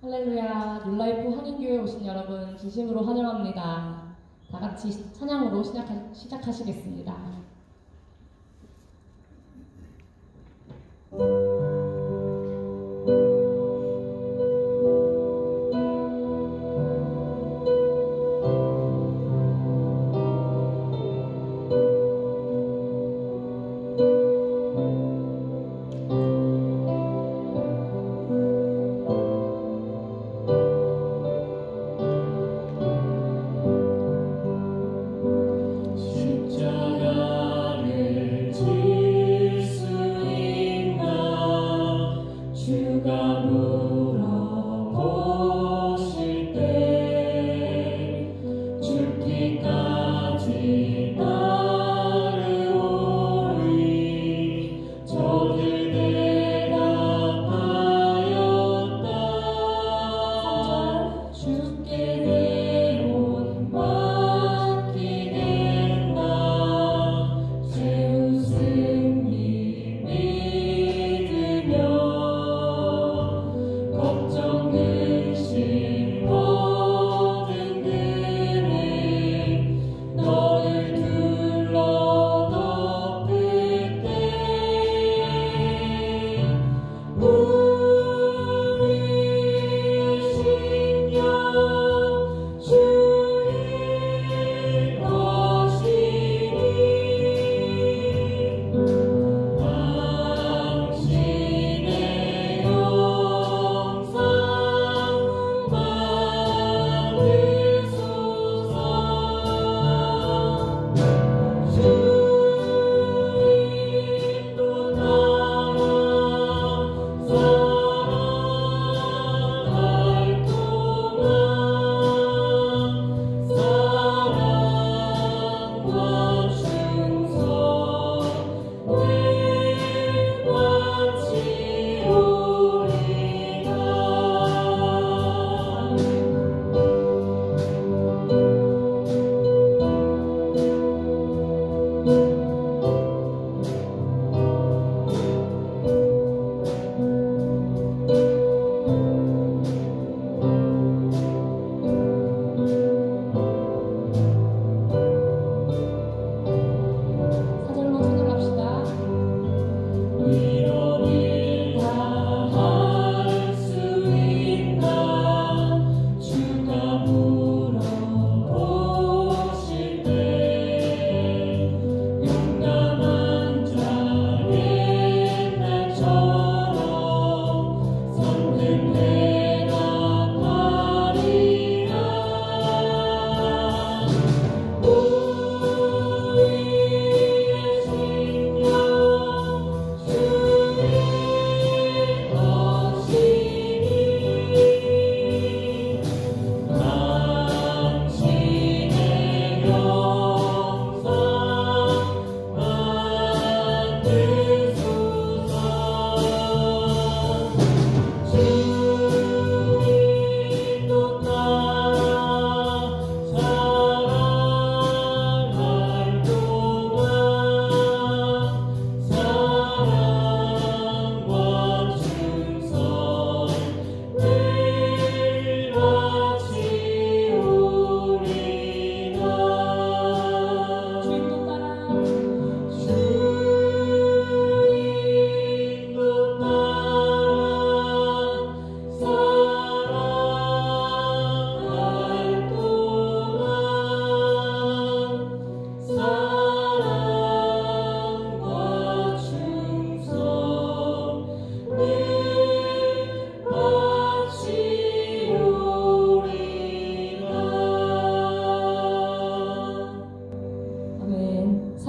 할렐루야, 뉴라이프 한인교회 오신 여러분 진심으로 환영합니다. 다 같이 찬양으로 시작하시겠습니다.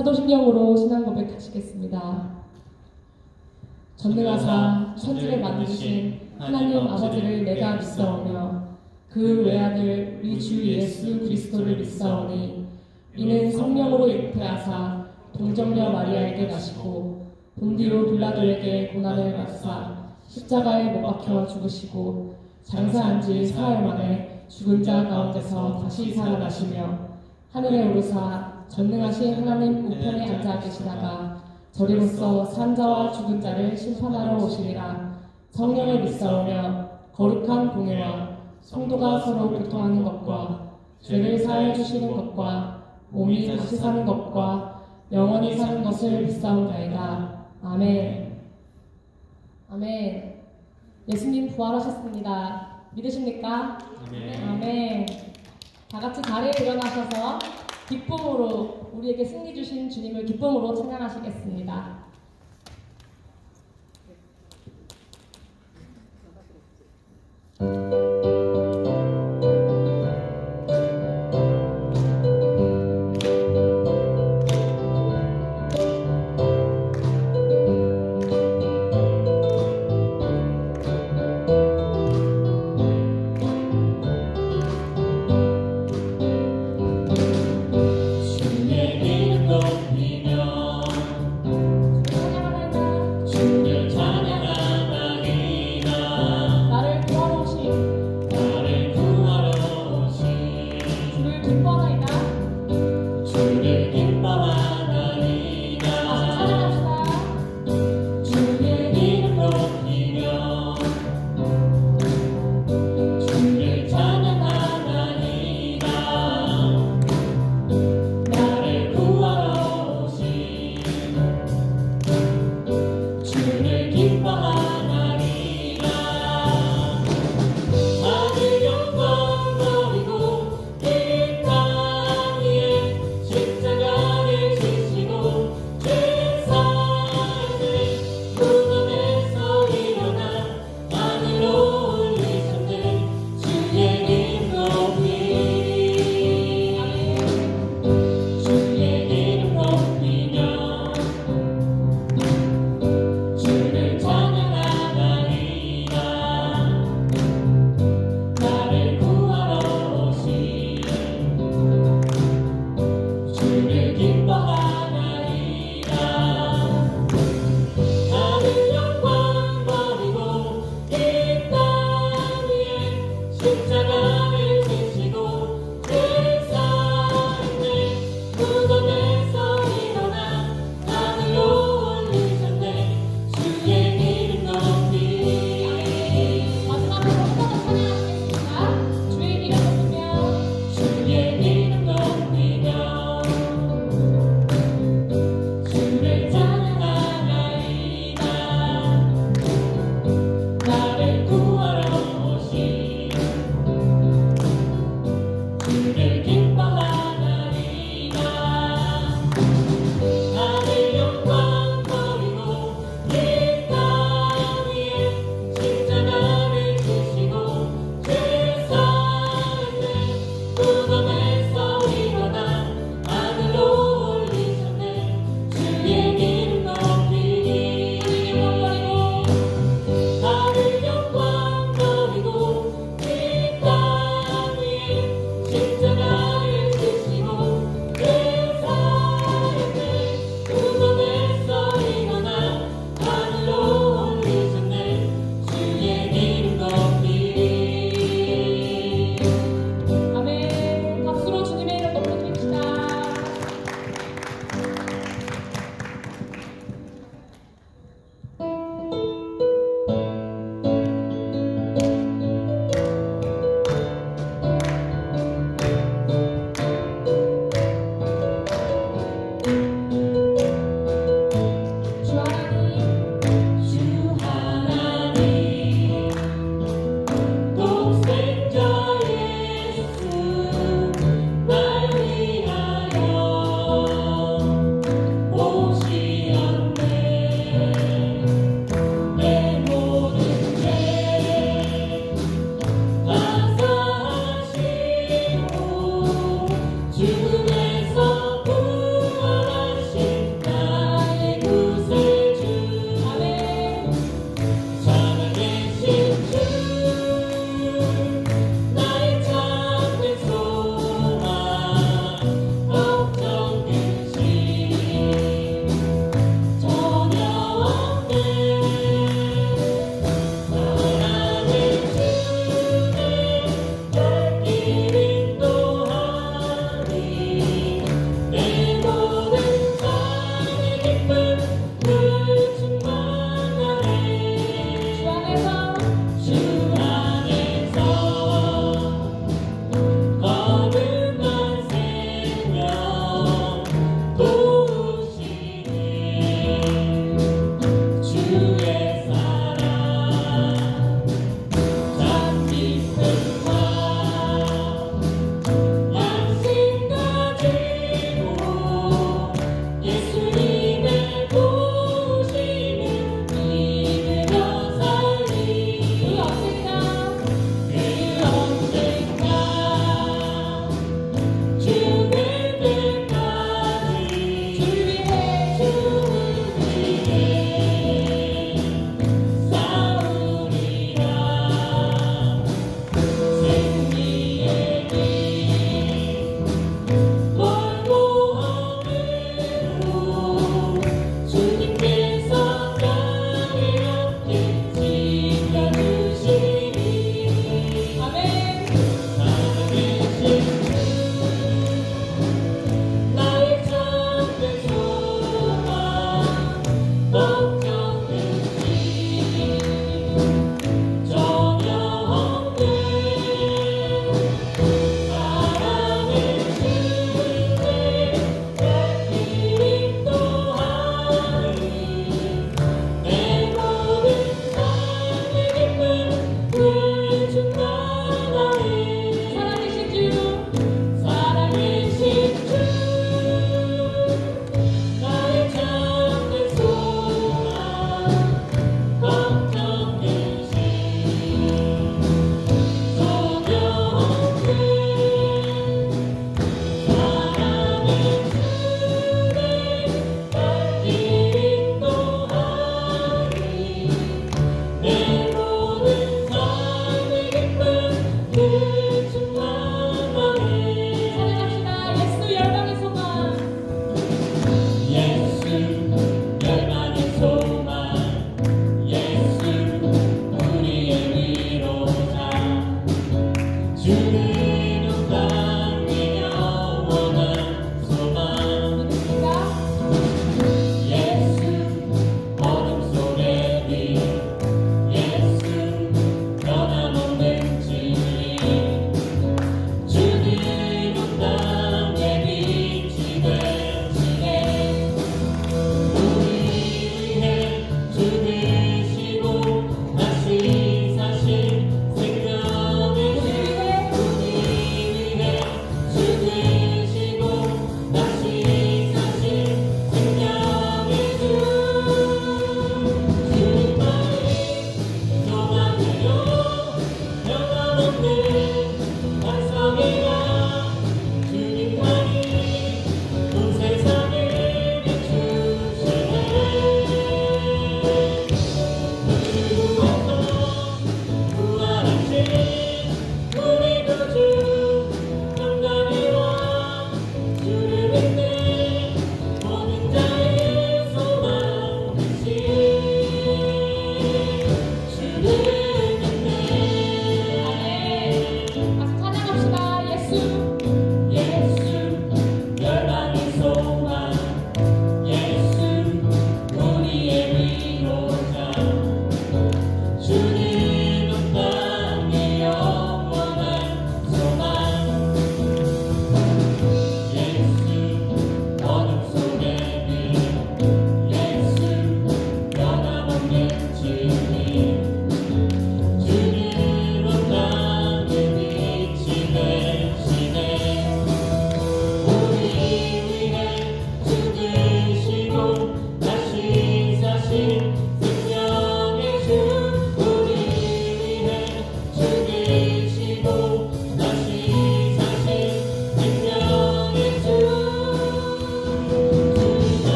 사도신경으로 신앙 고백하시겠습니다. 전능하사 천지를 만드신 하나님 아버지를 내가 믿사오며 그 외아들 우리 주 예수 그리스도를 믿사오니 이는 성령으로 잉태하사 동정녀 마리아에게 나시고 본디오 빌라도에게 고난을 받사 십자가에 못 박혀 죽으시고 장사한 지 사흘 만에 죽은 자 가운데서 다시 살아나시며 하늘에 오르사 전능하신 하나님 우편에 앉아 계시다가 저리로서 산 자와 죽은 자를 심판하러 오시리라. 성령을 믿사오며 거룩한 공예와 성도가 서로 교통하는 것과 죄를 사해 주시는 것과 몸이 다시 사는 것과 영원히 사는 것을 믿사옵나이다. 아멘. 아멘. 예수님 부활하셨습니다. 믿으십니까? 아멘. 아멘. 다 같이 자리에 일어나셔서 기쁨으로 우리에게 승리 주신 주님을 기쁨으로 찬양하시겠습니다. 나를 구하러 오신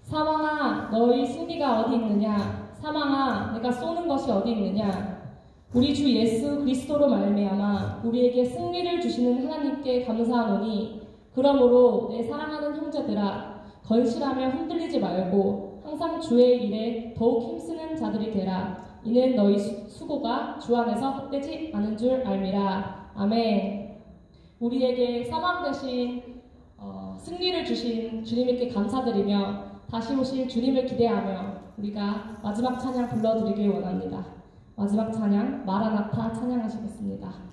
사망아 너희 승리가 어디 있느냐? 사망아 내가 쏘는 것이 어디 있느냐? 우리 주 예수 그리스도로 말미암아 우리에게 승리를 주시는 하나님께 감사하노니 그러므로 내 사랑하는 형제들아 건실하며 흔들리지 말고 항상 주의 일에 더욱 힘쓰는 자들이 되라. 이는 너희 수고가 주 안에서 헛되지 않은 줄 알미라. 아멘. 우리에게 사망 대신 승리를 주신 주님께 감사드리며 다시 오실 주님을 기대하며 우리가 마지막 찬양 불러드리길 원합니다. 마지막 찬양 마라나타 찬양하시겠습니다.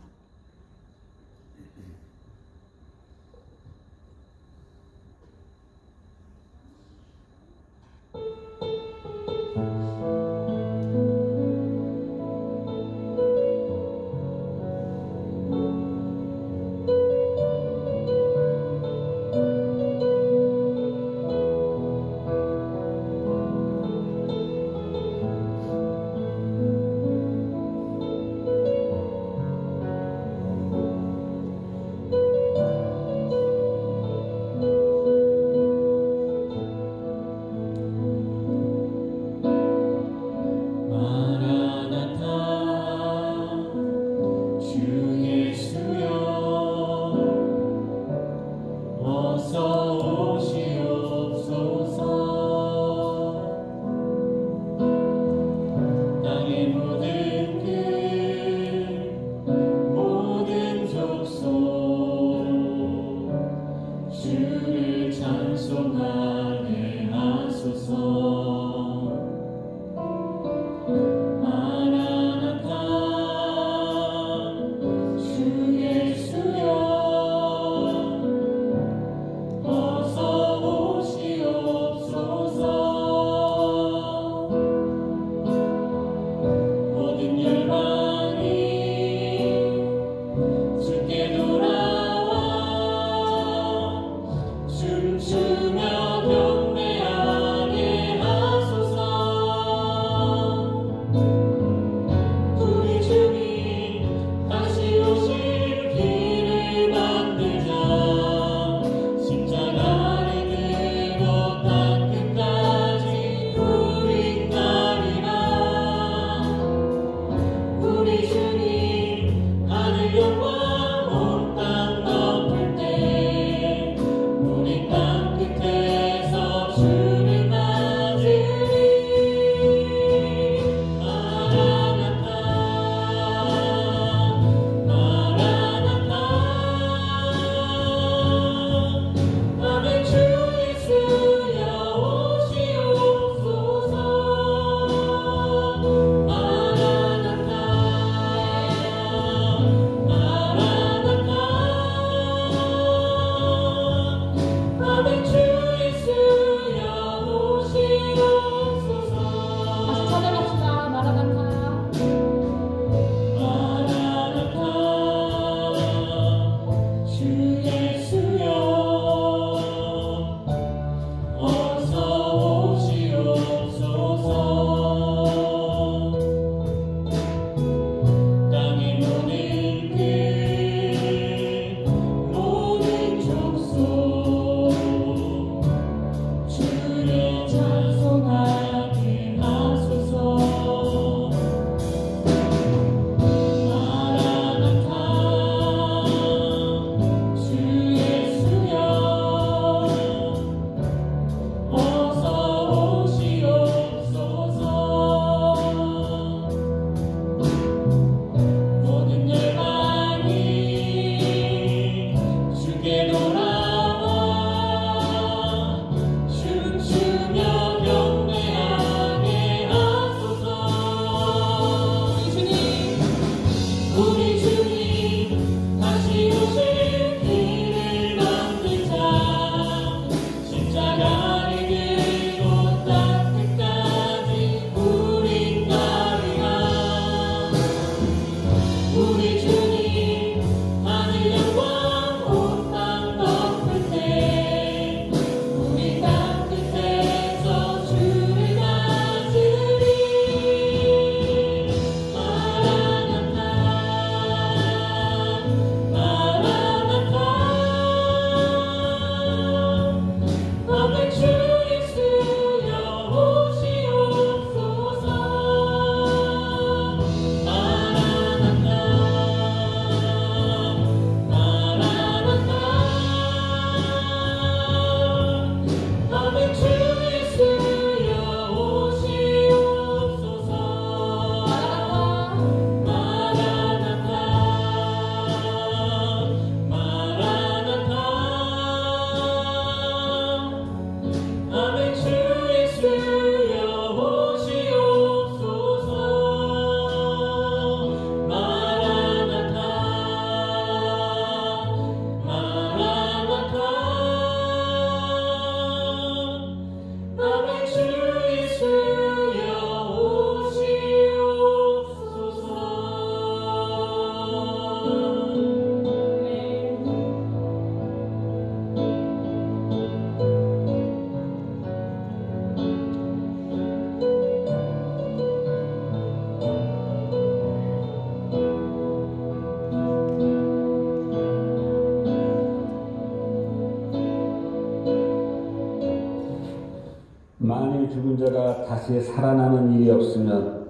만일 죽은 자가 다시 살아나는 일이 없으면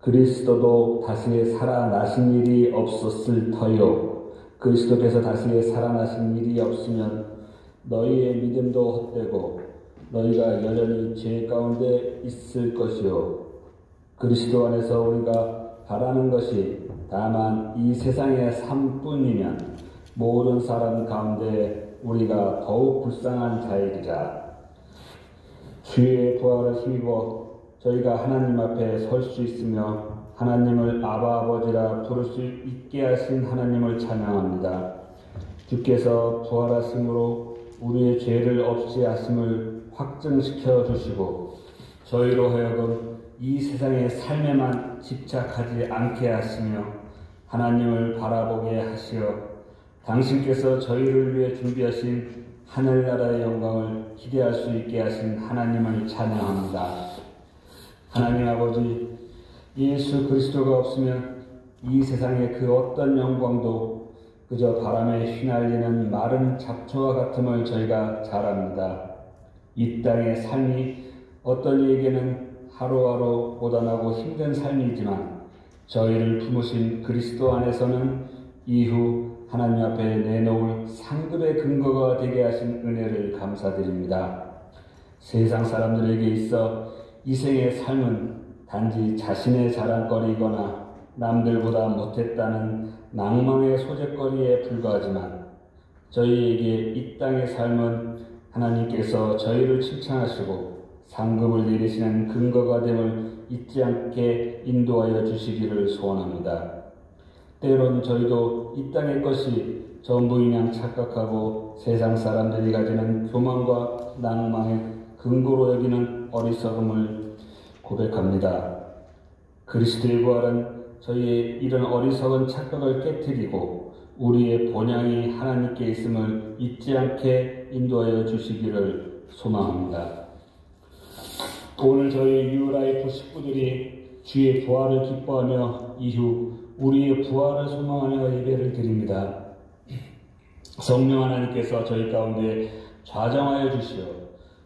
그리스도도 다시 살아나신 일이 없었을 터요. 그리스도께서 다시 살아나신 일이 없으면 너희의 믿음도 헛되고 너희가 여전히 죄 가운데 있을 것이요. 그리스도 안에서 우리가 바라는 것이 다만 이 세상의 삶뿐이면 모든 사람 가운데 우리가 더욱 불쌍한 자이리라. 주의 부활을 힘입어 저희가 하나님 앞에 설 수 있으며 하나님을 아바 아버지라 부를 수 있게 하신 하나님을 찬양합니다. 주께서 부활하심으로 우리의 죄를 없이 하심을 확증시켜 주시고 저희로 하여금 이 세상의 삶에만 집착하지 않게 하시며 하나님을 바라보게 하시어 당신께서 저희를 위해 준비하신 하늘나라의 영광을 기대할 수 있게 하신 하나님을 찬양합니다. 하나님 아버지, 예수 그리스도가 없으면 이 세상의 그 어떤 영광도 그저 바람에 휘날리는 마른 잡초와 같음을 저희가 잘 압니다. 이 땅의 삶이 어떤 이에게는 하루하루 고단하고 힘든 삶이지만 저희를 품으신 그리스도 안에서는 이후 하나님 앞에 내놓을 상급의 근거가 되게 하신 은혜를 감사드립니다. 세상 사람들에게 있어 이 생의 삶은 단지 자신의 자랑거리이거나 남들보다 못했다는 낭만의 소재거리에 불과하지만 저희에게 이 땅의 삶은 하나님께서 저희를 칭찬하시고 상급을 내리시는 근거가 됨을 잊지 않게 인도하여 주시기를 소원합니다. 때론 저희도 이 땅의 것이 전부인 양 착각하고 세상 사람들이 가지는 교만과 낭만의 근거로 여기는 어리석음을 고백합니다. 그리스도의 부활은 저희의 이런 어리석은 착각을 깨뜨리고 우리의 본향이 하나님께 있음을 잊지 않게 인도하여 주시기를 소망합니다. 오늘 저희 뉴라이프 식구들이 주의 부활을 기뻐하며 이후 우리의 부활을 소망하며 예배를 드립니다. 성령 하나님께서 저희 가운데 좌정하여 주시어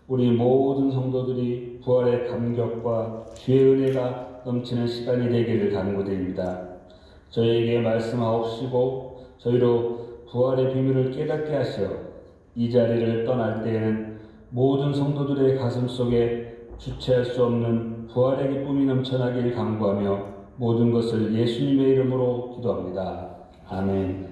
우리 모든 성도들이 부활의 감격과 주의 은혜가 넘치는 시간이 되기를 간구드립니다. 저희에게 말씀하옵시고 저희로 부활의 비밀을 깨닫게 하시어 이 자리를 떠날 때에는 모든 성도들의 가슴 속에 주체할 수 없는 부활의 기쁨이 넘쳐나길 간구하며 모든 것을 예수님의 이름으로 기도합니다. 아멘.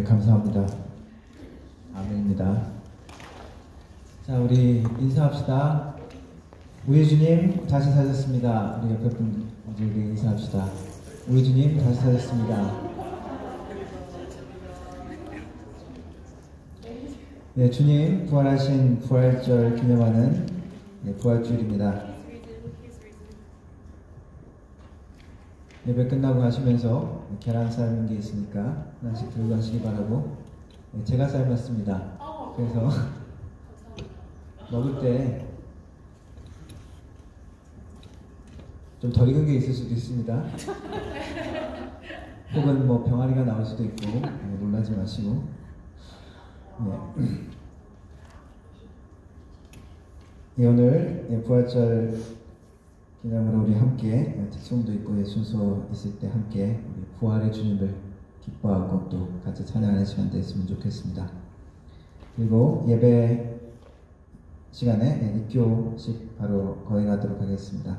네, 감사합니다. 아멘입니다. 자, 우리 인사합시다. 우리 주님 다시 사셨습니다. 우리 옆에 분들에게 인사합시다. 우리 주님 다시 사셨습니다. 네, 주님 부활하신 부활절 기념하는 부활주일입니다. 예배 끝나고 가시면서 계란 삶은 게 있으니까 하나씩 들고 가시기 바라고, 제가 삶았습니다. 그래서 먹을 때 좀 덜 익은 게 있을 수도 있습니다. 혹은 뭐 병아리가 나올 수도 있고, 놀라지 마시고. 네, 오늘 부활절 기념으로 우리 함께 특송도 있고 순서 있을 때 함께 우리 부활의 주님을 기뻐하고 또 같이 찬양하는 시간 됐으면 좋겠습니다. 그리고 예배 시간에 입교식 바로 거행하도록 하겠습니다.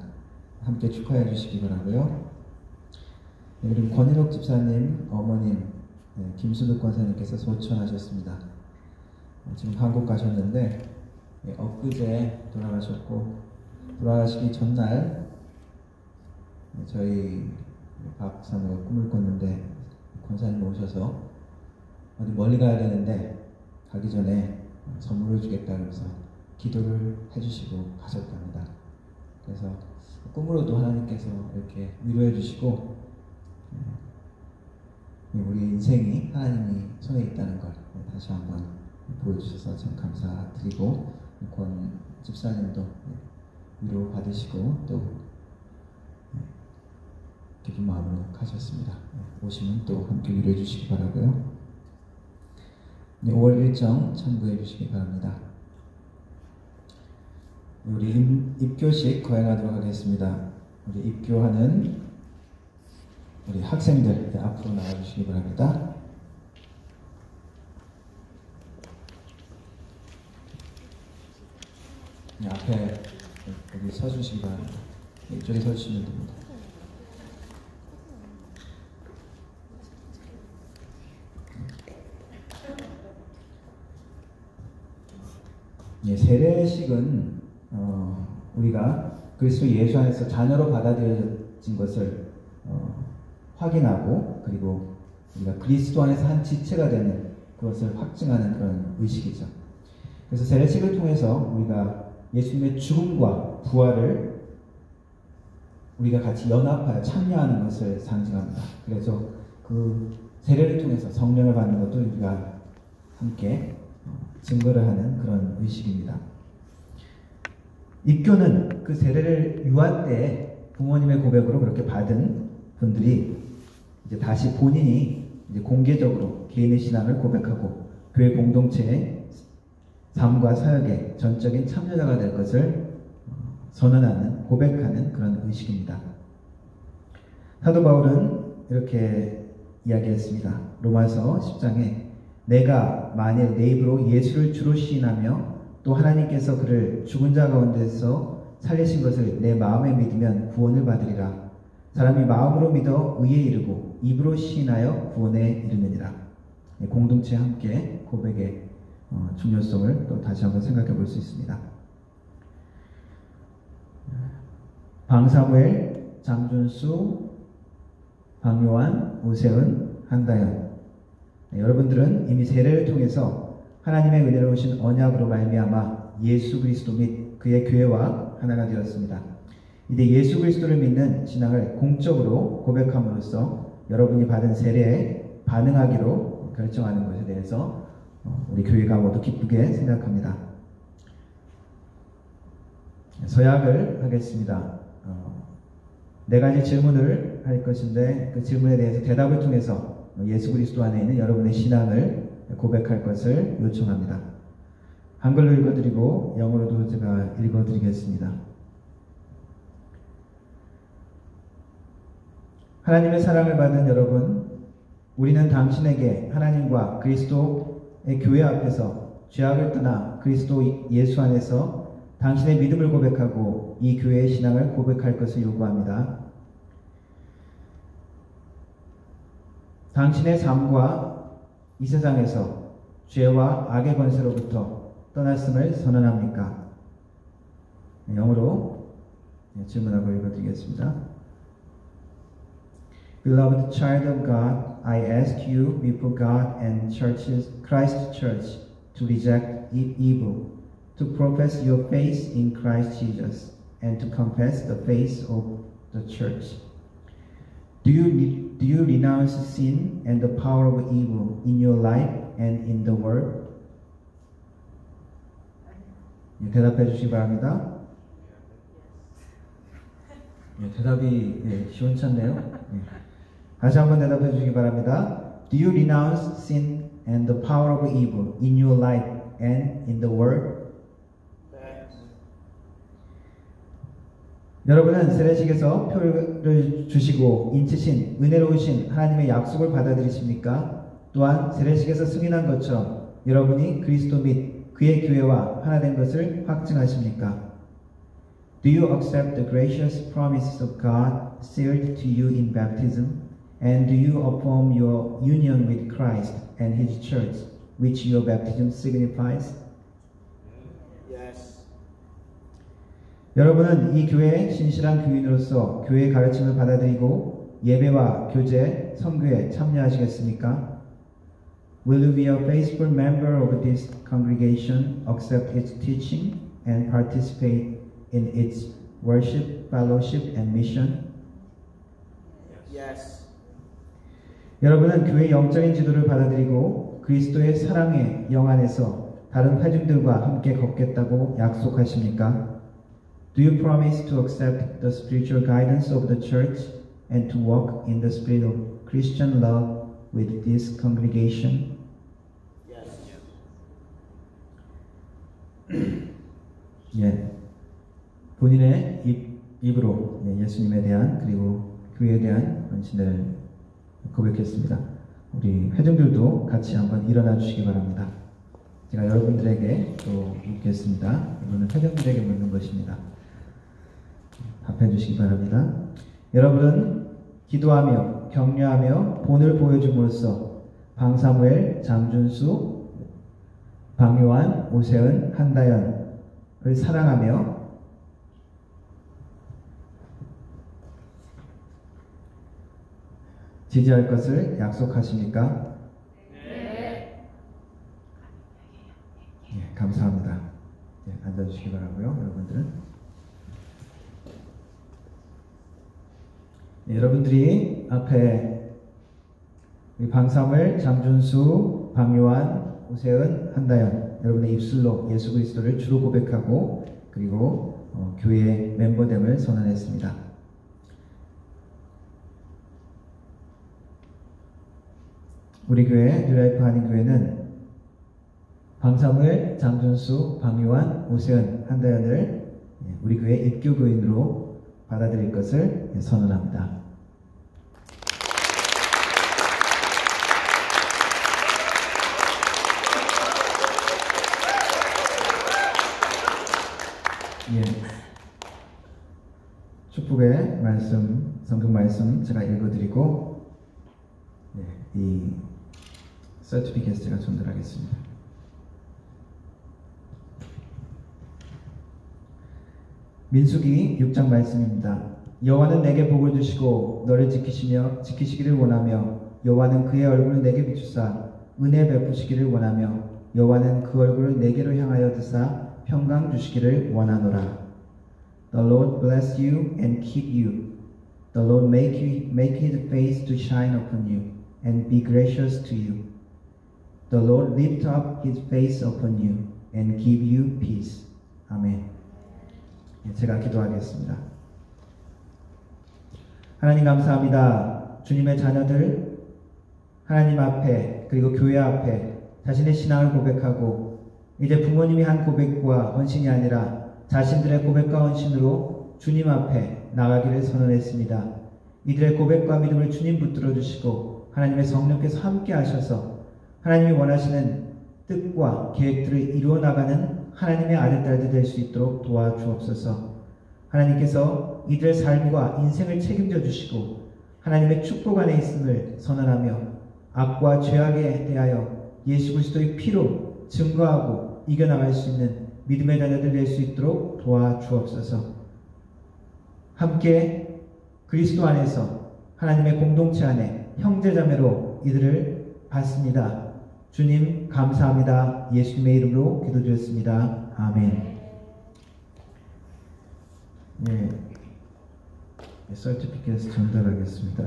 함께 축하해 주시기 바라고요. 그리고 권인옥 집사님 어머님 김순욱 권사님께서 소천하셨습니다. 지금 한국 가셨는데 엊그제 돌아가셨고, 돌아가시기 전날 저희 박 사모가 꿈을 꿨는데 권사님 오셔서 어디 멀리 가야 되는데 가기 전에 선물을 주겠다 그래서 기도를 해주시고 가셨답니다. 그래서 꿈으로도 하나님께서 이렇게 위로해 주시고 우리 인생이 하나님이 손에 있다는 걸 다시 한번 보여주셔서 참 감사드리고, 권 집사님도 위로 받으시고 또 기쁜 마음으로 가셨습니다. 오시면 또 함께 위로해 주시기 바라고요. 5월 일정 참고해 주시기 바랍니다. 우리 입교식 거행하도록 하겠습니다. 우리 입교하는 우리 학생들 앞으로 나와주시기 바랍니다. 앞에 여기 서주시기 바랍니다. 이쪽에 서주시면 됩니다. 세례식은 우리가 그리스도 예수 안에서 자녀로 받아들여진 것을 확인하고, 그리고 우리가 그리스도 안에서 한 지체가 되는 그것을 확증하는 그런 의식이죠. 그래서 세례식을 통해서 우리가 예수님의 죽음과 부활을 우리가 같이 연합하여 참여하는 것을 상징합니다. 그래서 그 세례를 통해서 성령을 받는 것도 우리가 함께 증거를 하는 그런 의식입니다. 입교는 그 세례를 유아 때 부모님의 고백으로 그렇게 받은 분들이 이제 다시 본인이 이제 공개적으로 개인의 신앙을 고백하고 교회 공동체의 삶과 사역에 전적인 참여자가 될 것을 선언하는, 고백하는 그런 의식입니다. 사도 바울은 이렇게 이야기했습니다. 로마서 10장에 내가 만일 내 입으로 예수를 주로 시인하며 또 하나님께서 그를 죽은 자 가운데서 살리신 것을 내 마음에 믿으면 구원을 받으리라. 사람이 마음으로 믿어 의에 이르고 입으로 시인하여 구원에 이르느니라. 공동체 함께 고백의 중요성을 또 다시 한번 생각해 볼 수 있습니다. 방사무엘, 장준수, 방요한, 오세은, 한다현, 여러분들은 이미 세례를 통해서 하나님의 은혜로 오신 언약으로 말미암아 예수 그리스도 및 그의 교회와 하나가 되었습니다. 이제 예수 그리스도를 믿는 신앙을 공적으로 고백함으로써 여러분이 받은 세례에 반응하기로 결정하는 것에 대해서 우리 교회가 모두 기쁘게 생각합니다. 서약을 하겠습니다. 네 가지 질문을 할 것인데 그 질문에 대해서 대답을 통해서 예수 그리스도 안에 있는 여러분의 신앙을 고백할 것을 요청합니다. 한글로 읽어드리고 영어로도 제가 읽어드리겠습니다. 하나님의 사랑을 받은 여러분, 우리는 당신에게 하나님과 그리스도의 교회 앞에서 죄악을 떠나 그리스도 예수 안에서 당신의 믿음을 고백하고 이 교회의 신앙을 고백할 것을 요구합니다. 당신의 삶과 이 세상에서 죄와 악의 권세로부터 떠났음을 선언합니까? 영어로 질문하고 읽어드리겠습니다. Beloved child of God, I ask you before God and Christ Church to reject evil, to profess your faith in Christ Jesus, and to confess the faith of the church. Do you renounce sin and the power of evil in your life and in the world? 대답해 주시기 바랍니다. 대답이 시원찮네요. 다시 한번 대답해 주시기 바랍니다. Do you renounce sin and the power of evil in your life and in the world? 여러분은 세례식에서 표를 주시고 인치신 은혜로우신 하나님의 약속을 받아들이십니까? 또한 세례식에서 승인한 것처럼 여러분이 그리스도 및 그의 교회와 하나 된 것을 확증하십니까? Do you accept the gracious promises of God sealed to you in baptism? And do you affirm your union with Christ and His church, which your baptism signifies? Yes. 여러분은 이 교회의 신실한 교인으로서 교회의 가르침을 받아들이고 예배와 교제, 선교에 참여하시겠습니까? Will you be a faithful member of this congregation, accept its teaching, and participate in its worship, fellowship, and mission? Yes. 여러분은 교회의 영적인 지도를 받아들이고 그리스도의 사랑의 영 안에서 다른 회중들과 함께 걷겠다고 약속하십니까? Do you promise to accept the spiritual guidance of the church and to walk in the spirit of Christian love with this congregation? Yes. 예, 본인의 입으로 예수님에 대한 그리고 교회에 대한 헌신을 고백했습니다. 우리 회중들도 같이 한번 일어나 주시기 바랍니다. 제가 여러분들에게 또 묻겠습니다. 이거는 회중들에게 묻는 것입니다. 답해 주시기 바랍니다. 여러분은 기도하며 격려하며 본을 보여줌으로써 방사무엘, 장준수, 방요한, 오세은, 한다연을 사랑하며 지지할 것을 약속하십니까? 네. 예, 감사합니다. 예, 앉아주시기 바라고요, 여러분들. 예, 여러분들이 앞에 우리 방사무엘, 장준수, 방요한, 오세은, 한다연 여러분의 입술로 예수 그리스도를 주로 고백하고 그리고 교회의 멤버됨을 선언했습니다. 우리 교회 뉴라이프 한인교회는 방사무엘, 장준수, 방요한, 오세은, 한다연을 우리 교회 입교교인으로 받아들일 것을 선언합니다. 예. 축복의 말씀, 성경 말씀 제가 읽어드리고 이 서티피켓 제가 전달하겠습니다. 민수기 6장 말씀입니다. 여호와는 내게 복을 주시고 너를 지키시기를 원하며 여호와는 그의 얼굴을 내게 비추사 은혜 베푸시기를 원하며 여호와는 그 얼굴을 내게로 향하여 드사 평강 주시기를 원하노라. The Lord bless you and keep you. The Lord make his face to shine upon you and be gracious to you. The Lord lift up his face upon you and give you peace. 아멘. 제가 기도하겠습니다. 하나님 감사합니다. 주님의 자녀들 하나님 앞에 그리고 교회 앞에 자신의 신앙을 고백하고 이제 부모님이 한 고백과 헌신이 아니라 자신들의 고백과 헌신으로 주님 앞에 나가기를 선언했습니다. 이들의 고백과 믿음을 주님 붙들어 주시고 하나님의 성령께서 함께 하셔서 하나님이 원하시는 뜻과 계획들을 이루어 나가는 하나님의 아들, 딸들 될 수 있도록 도와주옵소서. 하나님께서 이들의 삶과 인생을 책임져 주시고 하나님의 축복 안에 있음을 선언하며 악과 죄악에 대하여 예수 그리스도의 피로 증거하고 이겨나갈 수 있는 믿음의 자녀들 될 수 있도록 도와주옵소서. 함께 그리스도 안에서 하나님의 공동체 안에 형제자매로 이들을 받습니다. 주님 감사합니다. 예수님의 이름으로 기도드렸습니다. 아멘. 네, 서티피켓 전달하겠습니다.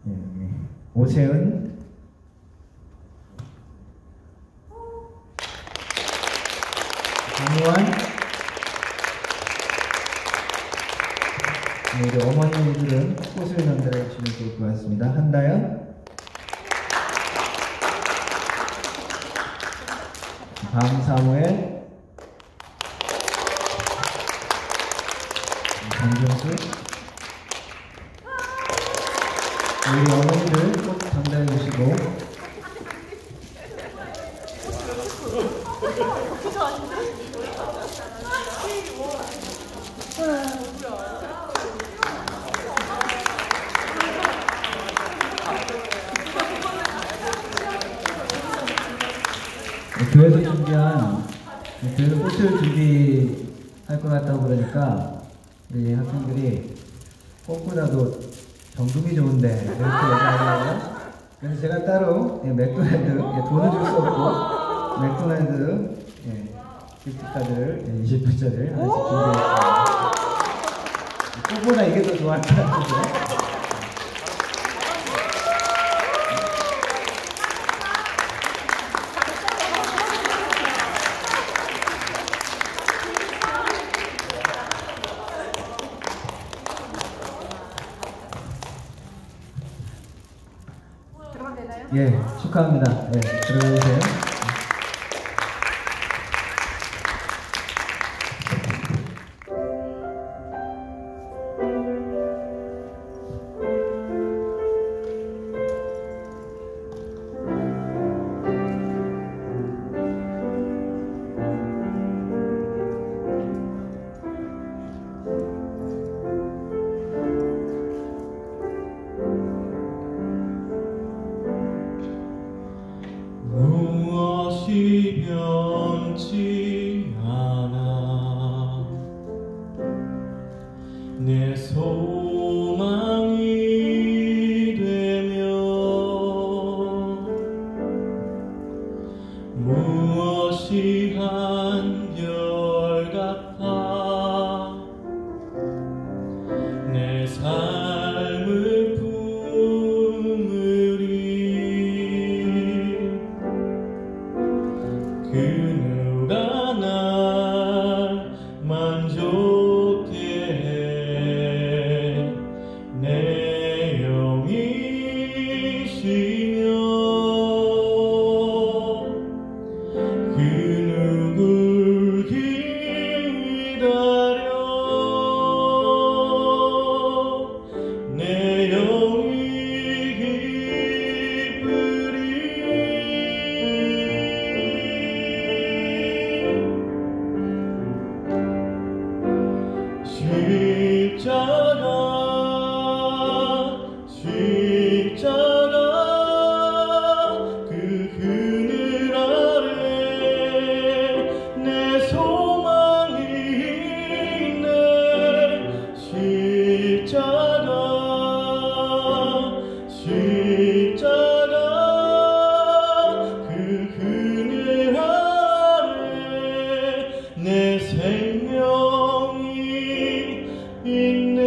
네, 오세은, 강우환, 네, 우리 어머니들은 꽃을 전달해 주시면 좋을 것 같습니다. 한다연, 방사무엘, 강정수, 우리 어머니들 꽃 전달해 주시고, 교회에서 준비한 교회에서 꽃을 준비할 것 같다고 그러니까 우리 학생들이 꽃보다도 정금이 좋은데 이렇게 얘기하더라고요. 그래서 제가 따로 맥도날드 돈을 줄 수 없고 맥도날드 기프트카드를 20불짜리를 하나씩 준비했습니다. 꽃보다 이게 더 좋아할 것 같은데. 예, 축하합니다. 예, 들어주세요. 무엇이 변치 않아 내 소망이 되며 무엇이 한결같아 내 삶을 품으리 그 누가 날 만족해 해 내 영이시며 그 누굴 기다려 내 영이 십자가 그 그늘 아래 내 소망이 있네 십자가 그 그늘 아래 내 생명이 있네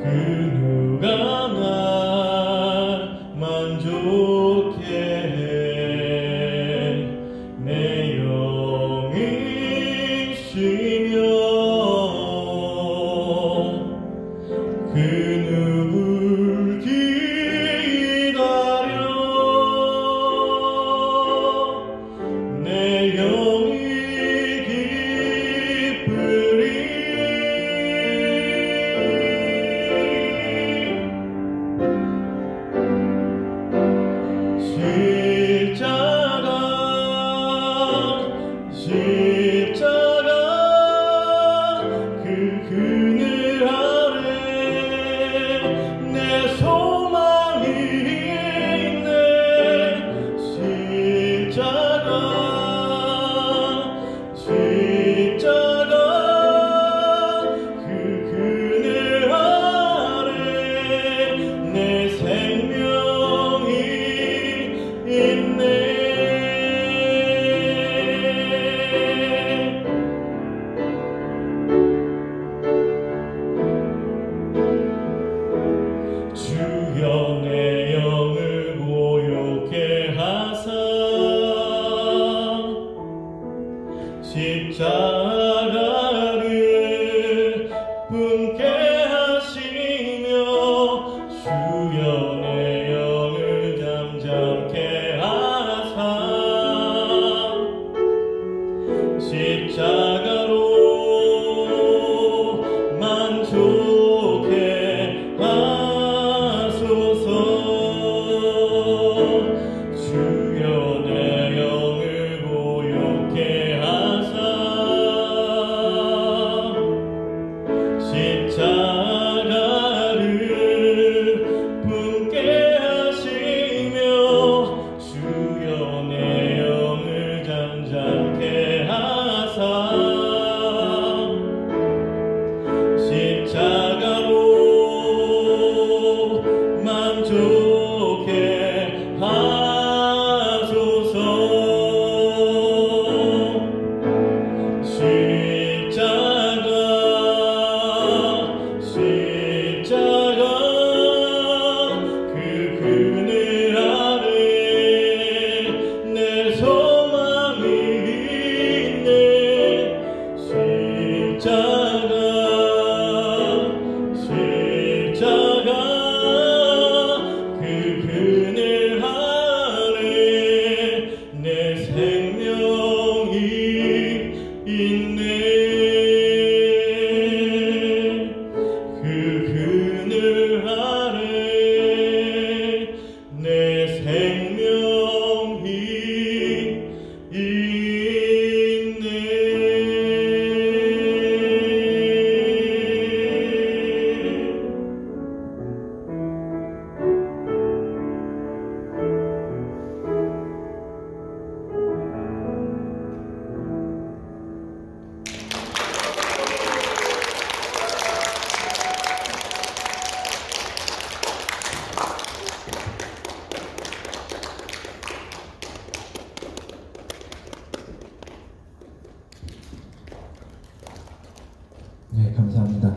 그 누가 날 만족해 내 네, 감사합니다.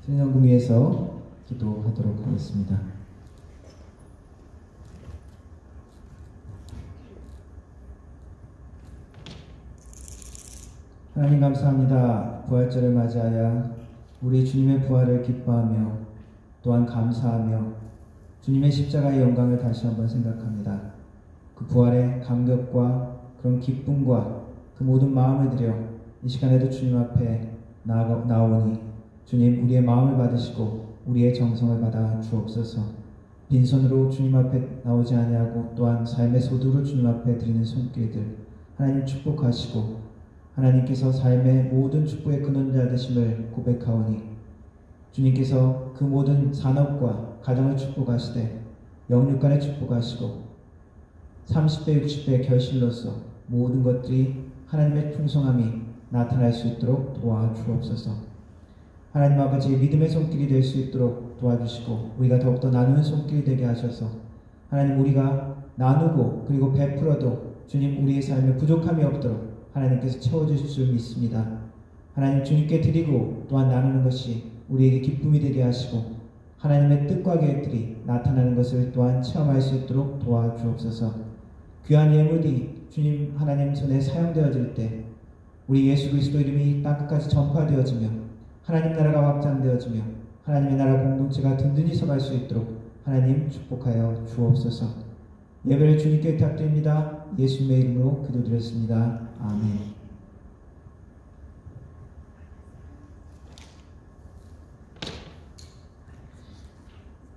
신령금 위해서 기도하도록 하겠습니다. 하나님 감사합니다. 부활절을 맞이하여 우리 주님의 부활을 기뻐하며 또한 감사하며 주님의 십자가의 영광을 다시 한번 생각합니다. 그 부활의 감격과 그런 기쁨과 그 모든 마음을 들여 이 시간에도 주님 앞에 나오니 주님 우리의 마음을 받으시고 우리의 정성을 받아 주옵소서. 빈손으로 주님 앞에 나오지 아니하고 또한 삶의 소두로 주님 앞에 드리는 손길들 하나님 축복하시고 하나님께서 삶의 모든 축복의 근원자 되심을 고백하오니 주님께서 그 모든 산업과 가정을 축복하시되 영육간을 축복하시고 30배 60배의 결실로서 모든 것들이 하나님의 풍성함이 나타날 수 있도록 도와주옵소서. 하나님 아버지 믿음의 손길이 될 수 있도록 도와주시고 우리가 더욱더 나누는 손길이 되게 하셔서 하나님 우리가 나누고 그리고 베풀어도 주님 우리의 삶에 부족함이 없도록 하나님께서 채워주실 줄 믿습니다. 하나님 주님께 드리고 또한 나누는 것이 우리에게 기쁨이 되게 하시고 하나님의 뜻과 계획들이 나타나는 것을 또한 체험할 수 있도록 도와주옵소서. 귀한 예물이 주님 하나님 손에 사용되어질 때 우리 예수 그리스도 이름이 땅끝까지 전파되어지며 하나님 나라가 확장되어지며 하나님의 나라 공동체가 든든히 서갈 수 있도록 하나님 축복하여 주옵소서. 예배를 주님께 부탁드립니다. 예수님의 이름으로 기도드렸습니다. 아멘.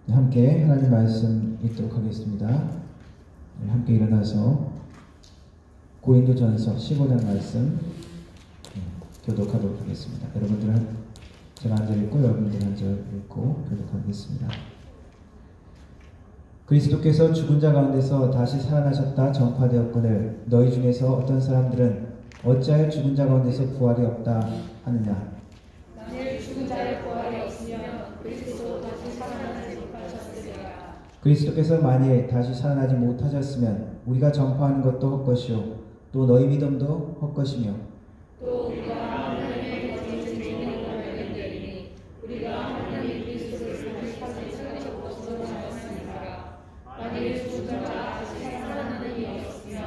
함께 하나님 말씀 읽도록 하겠습니다. 함께 일어나서 고린도전서 15장 말씀 교독하도록 하겠습니다. 여러분들은 제가 한 절 읽고 여러분들 한 절 읽고 교독하겠습니다. 그리스도께서 죽은 자 가운데서 다시 살아나셨다 전파되었거늘 너희 중에서 어떤 사람들은 어찌하여 죽은 자 가운데서 부활이 없다 하느냐. 만일 죽은 자의 부활이 없으면 그리스도 다시 살아나지 못하셨으리라. 그리스도께서 만일 다시 살아나지 못하셨으면 우리가 전파하는 것도 헛것이요 또 너희 믿음도 헛것이며 또 우리가 하나님의 거짓을 믿는 걸 알겠느니 우리가 하나님 그리스도를 다시 살리셨고 하였으니까. 만일 죽은 자가 다시 살아나는 일이 없으면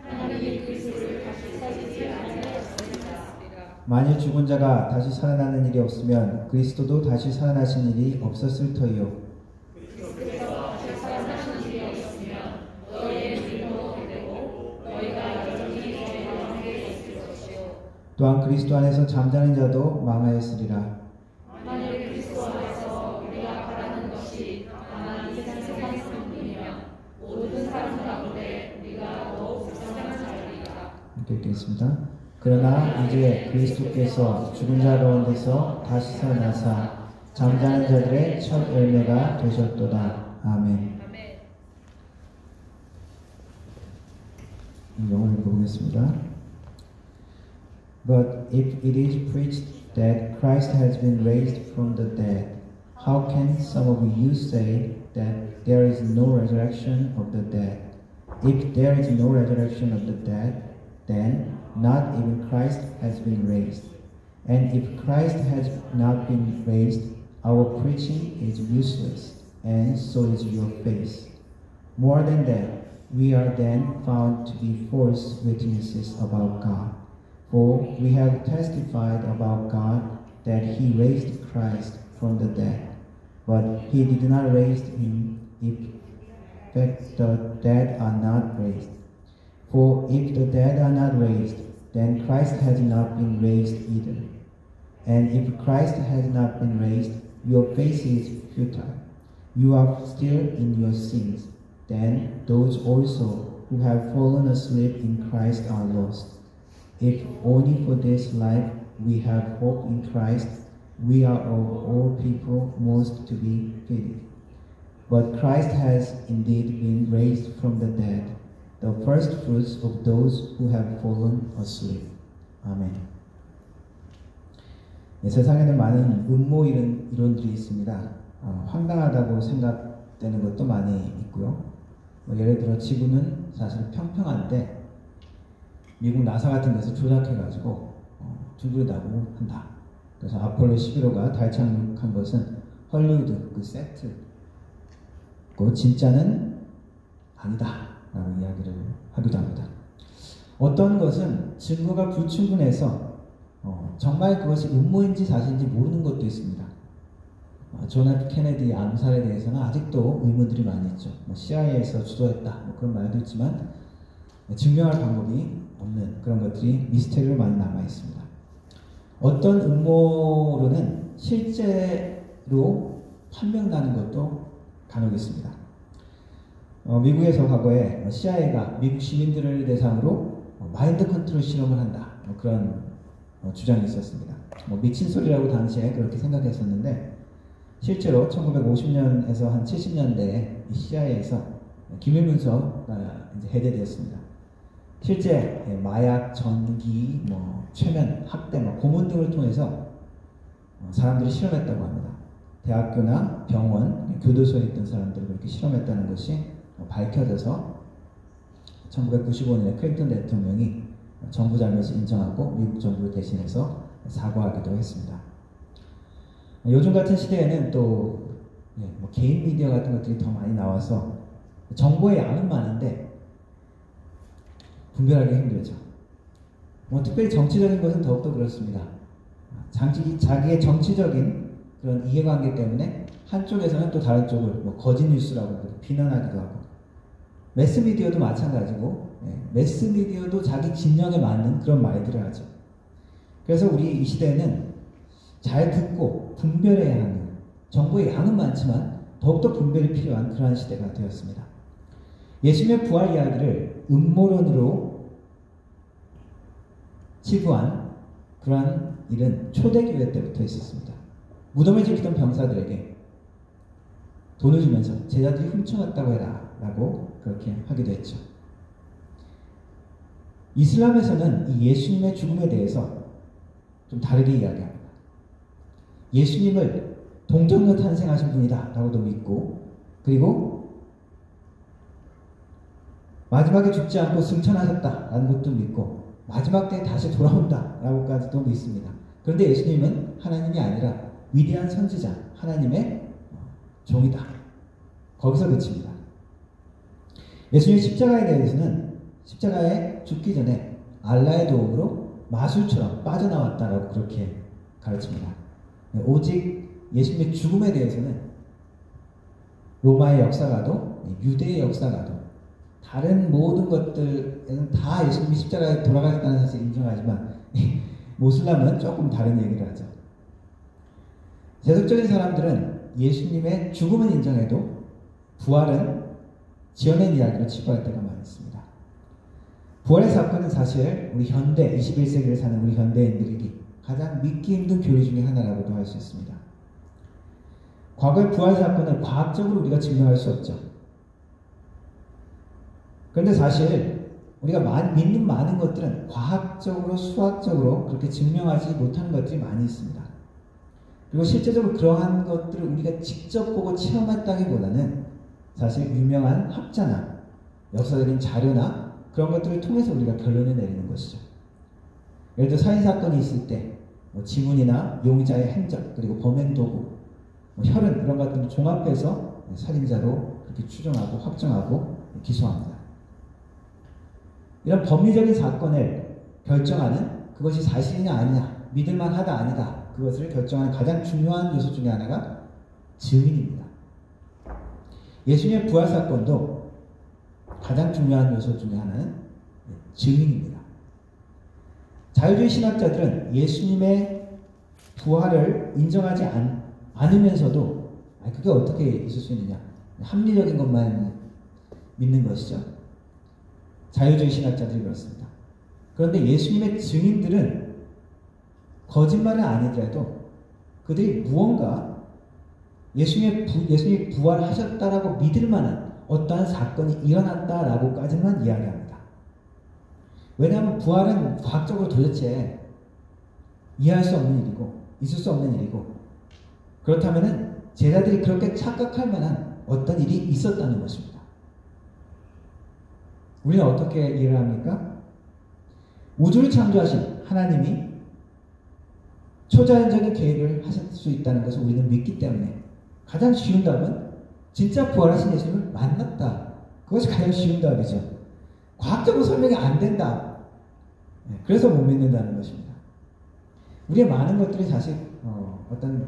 하나님이 그리스도를 다시 살리지 아니하였으리라. 만일 죽은 자가 다시 살아나는 일이 없으면 그리스도도 다시 살아나신 일이 없었을 터이요. 그리스도께서 다시 살아나신 일이 없으면 너희의 믿음도 되고 너희가 여전히 저희와 함께 있을 것이요. 또한 그리스도 안에서 잠자는 자도 망하였으리라. 만일 그리스도 안에서 우리가 바라는 것이 다만 이 세상의 삶뿐이면 모든 사람 가운데 우리가 더욱 불쌍한 자리이다. 함께 읽겠습니다. 그러나 이제 그리스도께서 죽은 자 가운데서 다시 살아나사 잠자는 자들의 첫 열매가 되셨도다. 아멘. 영어를 읽어보겠습니다. But if it is preached that Christ has been raised from the dead, how can some of you say that there is no resurrection of the dead? If there is no resurrection of the dead, then not even Christ has been raised. And if Christ has not been raised, our preaching is useless, and so is your faith. More than that, we are then found to be false witnesses about God. For we have testified about God that He raised Christ from the dead, but He did not raise Him if the dead are not raised. For if the dead are not raised, then Christ has not been raised either. And if Christ has not been raised, your faith is futile. You are still in your sins. Then those also who have fallen asleep in Christ are lost. If only for this life we have hope in Christ, we are of all people most to be pitied. But Christ has indeed been raised from the dead, the first fruits of those who have fallen asleep. 아멘. 네, 세상에는 많은 음모 이론들이 있습니다. 황당하다고 생각되는 것도 많이 있고요. 예를 들어 지구는 사실 평평한데 미국 나사 같은 데서 조작해가지고 둥글다고 한다. 그래서 아폴로 11호가 달 착륙한 것은 헐리우드 그 세트 그 진짜는 아니다 라고 이야기를 하기도 합니다. 어떤 것은 증거가 불충분해서 정말 그것이 음모인지 사실인지 모르는 것도 있습니다. 존 F 케네디 암살에 대해서는 아직도 의문들이 많이 있죠. CIA에서 주도했다 그런 말도 있지만 증명할 방법이 없는 그런 것들이 미스테리로 많이 남아 있습니다. 어떤 음모론은 실제로 판명나는 것도 간혹 있습니다. 미국에서 과거에 CIA가 미국 시민들을 대상으로 마인드 컨트롤 실험을 한다 그런 주장이 있었습니다. 미친 소리라고 당시에 그렇게 생각했었는데 실제로 1950년에서 한 70년대에 CIA에서 기밀 문서가 이제 해제되었습니다. 실제 마약, 전기, 최면, 학대, 고문 등을 통해서 사람들이 실험했다고 합니다. 대학교나 병원, 교도소에 있던 사람들을 그렇게 실험했다는 것이 밝혀져서 1995년에 클린턴 대통령이 정부 잘못을 인정하고 미국 정부를 대신해서 사과하기도 했습니다. 요즘 같은 시대에는 또 개인 미디어 같은 것들이 더 많이 나와서 정보의 양은 많은데 분별하기 힘들죠. 특별히 정치적인 것은 더욱더 그렇습니다. 자기의 정치적인 그런 이해관계 때문에 한쪽에서는 또 다른 쪽을 거짓 뉴스라고 비난하기도 하고 매스미디어도 마찬가지고 매스미디어도 자기 진영에 맞는 그런 말들을 하죠. 그래서 우리 이 시대에는 잘 듣고 분별해야 하는 정보의 양은 많지만 더욱더 분별이 필요한 그러한 시대가 되었습니다. 예수님의 부활 이야기를 음모론으로 치부한 그러한 일은 초대교회 때부터 있었습니다. 무덤을 지키던 병사들에게 돈을 주면서 제자들이 훔쳐갔다고 해라 라고 그렇게 하기도 했죠. 이슬람에서는 이 예수님의 죽음에 대해서 좀 다르게 이야기합니다. 예수님을 동정녀 탄생하신 분이다 라고도 믿고, 그리고 마지막에 죽지 않고 승천하셨다 라는 것도 믿고, 마지막 때에 다시 돌아온다 라고까지도 믿습니다. 그런데 예수님은 하나님이 아니라 위대한 선지자, 하나님의 종이다. 거기서 그칩니다. 예수님 십자가에 대해서는 십자가에 죽기 전에 알라의 도움으로 마술처럼 빠져나왔다라고 그렇게 가르칩니다. 오직 예수님의 죽음에 대해서는 로마의 역사가도, 유대의 역사가도, 다른 모든 것들에는 다 예수님이 십자가에 돌아가셨다는 사실을 인정하지만 모슬람은 조금 다른 얘기를 하죠. 세속적인 사람들은 예수님의 죽음은 인정해도 부활은 지어낸 이야기로 치부할 때가 많이 있습니다. 부활의 사건은 사실 우리 현대 21세기를 사는 우리 현대인들에게 가장 믿기 힘든 교리 중에 하나라고도 할 수 있습니다. 과거의 부활 사건을 과학적으로 우리가 증명할 수 없죠. 그런데 사실 우리가 믿는 많은 것들은 과학적으로, 수학적으로 그렇게 증명하지 못하는 것들이 많이 있습니다. 그리고 실제적으로 그러한 것들을 우리가 직접 보고 체험했다기보다는 사실 유명한 학자나 역사적인 자료나 그런 것들을 통해서 우리가 결론을 내리는 것이죠. 예를 들어 살인사건이 있을 때 지문이나 용의자의 행적, 그리고 범행 도구, 혈흔 이런 것들을 종합해서 살인자로 그렇게 추정하고 확정하고 기소합니다. 이런 법리적인 사건을 결정하는, 그것이 사실이냐 아니냐, 믿을만하다 아니다, 그것을 결정하는 가장 중요한 요소 중에 하나가 증인입니다. 예수님의 부활 사건도 가장 중요한 요소 중에 하나는 증인입니다. 자유주의 신학자들은 예수님의 부활을 인정하지 않으면서도 그게 어떻게 있을 수 있느냐, 합리적인 것만 믿는 것이죠. 자유주의 신학자들이 그렇습니다. 그런데 예수님의 증인들은 거짓말은 아니더라도 그들이 무언가 예수님이 부활하셨다라고 믿을 만한 어떠한 사건이 일어났다라고까지만 이야기합니다. 왜냐하면 부활은 과학적으로 도대체 이해할 수 없는 일이고 있을 수 없는 일이고, 그렇다면 제자들이 그렇게 착각할 만한 어떤 일이 있었다는 것입니다. 우리는 어떻게 이해를 합니까? 우주를 창조하신 하나님이 초자연적인 계획을 하실 수 있다는 것을 우리는 믿기 때문에 가장 쉬운 답은 진짜 부활하신 예수님을 만났다. 그것이 가장 쉬운 답이죠. 과학적으로 설명이 안 된다. 그래서 못 믿는다는 것입니다. 우리의 많은 것들이 사실 어떤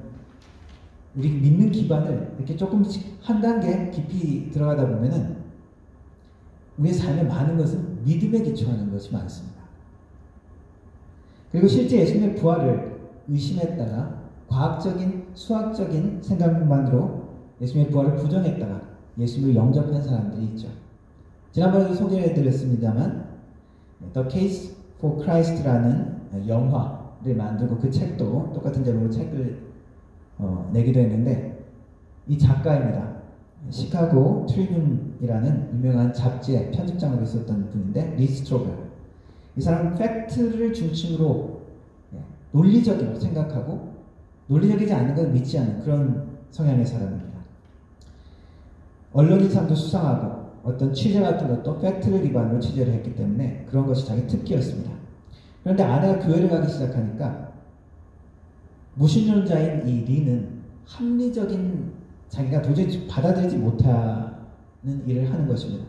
우리 믿는 기반을 이렇게 조금씩 한 단계 깊이 들어가다 보면은 우리의 삶의 많은 것은 믿음에 기초하는 것이 많습니다. 그리고 실제 예수님의 부활을 의심했다가 과학적인, 수학적인 생각만으로 예수님의 부활을 부정했다가 예수님을 영접한 사람들이 있죠. 지난번에도 소개해드렸습니다만 The Case for Christ라는 영화를 만들고 그 책도 똑같은 제목으로 책을 내기도 했는데, 이 작가입니다. 시카고 트리뷴이라는 유명한 잡지의 편집장으로 있었던 분인데, 리 스트로벨. 이 사람은 팩트를 중심으로 논리적으로 생각하고 논리적이지 않는 걸 믿지 않는 그런 성향의 사람입니다. 언론인상도 수상하고 어떤 취재 같은 것도 팩트를 기반으로 취재를 했기 때문에 그런 것이 자기 특기였습니다. 그런데 아내가 교회를 가기 시작하니까 무신론자인 이 리는 합리적인, 자기가 도저히 받아들이지 못하는 일을 하는 것입니다.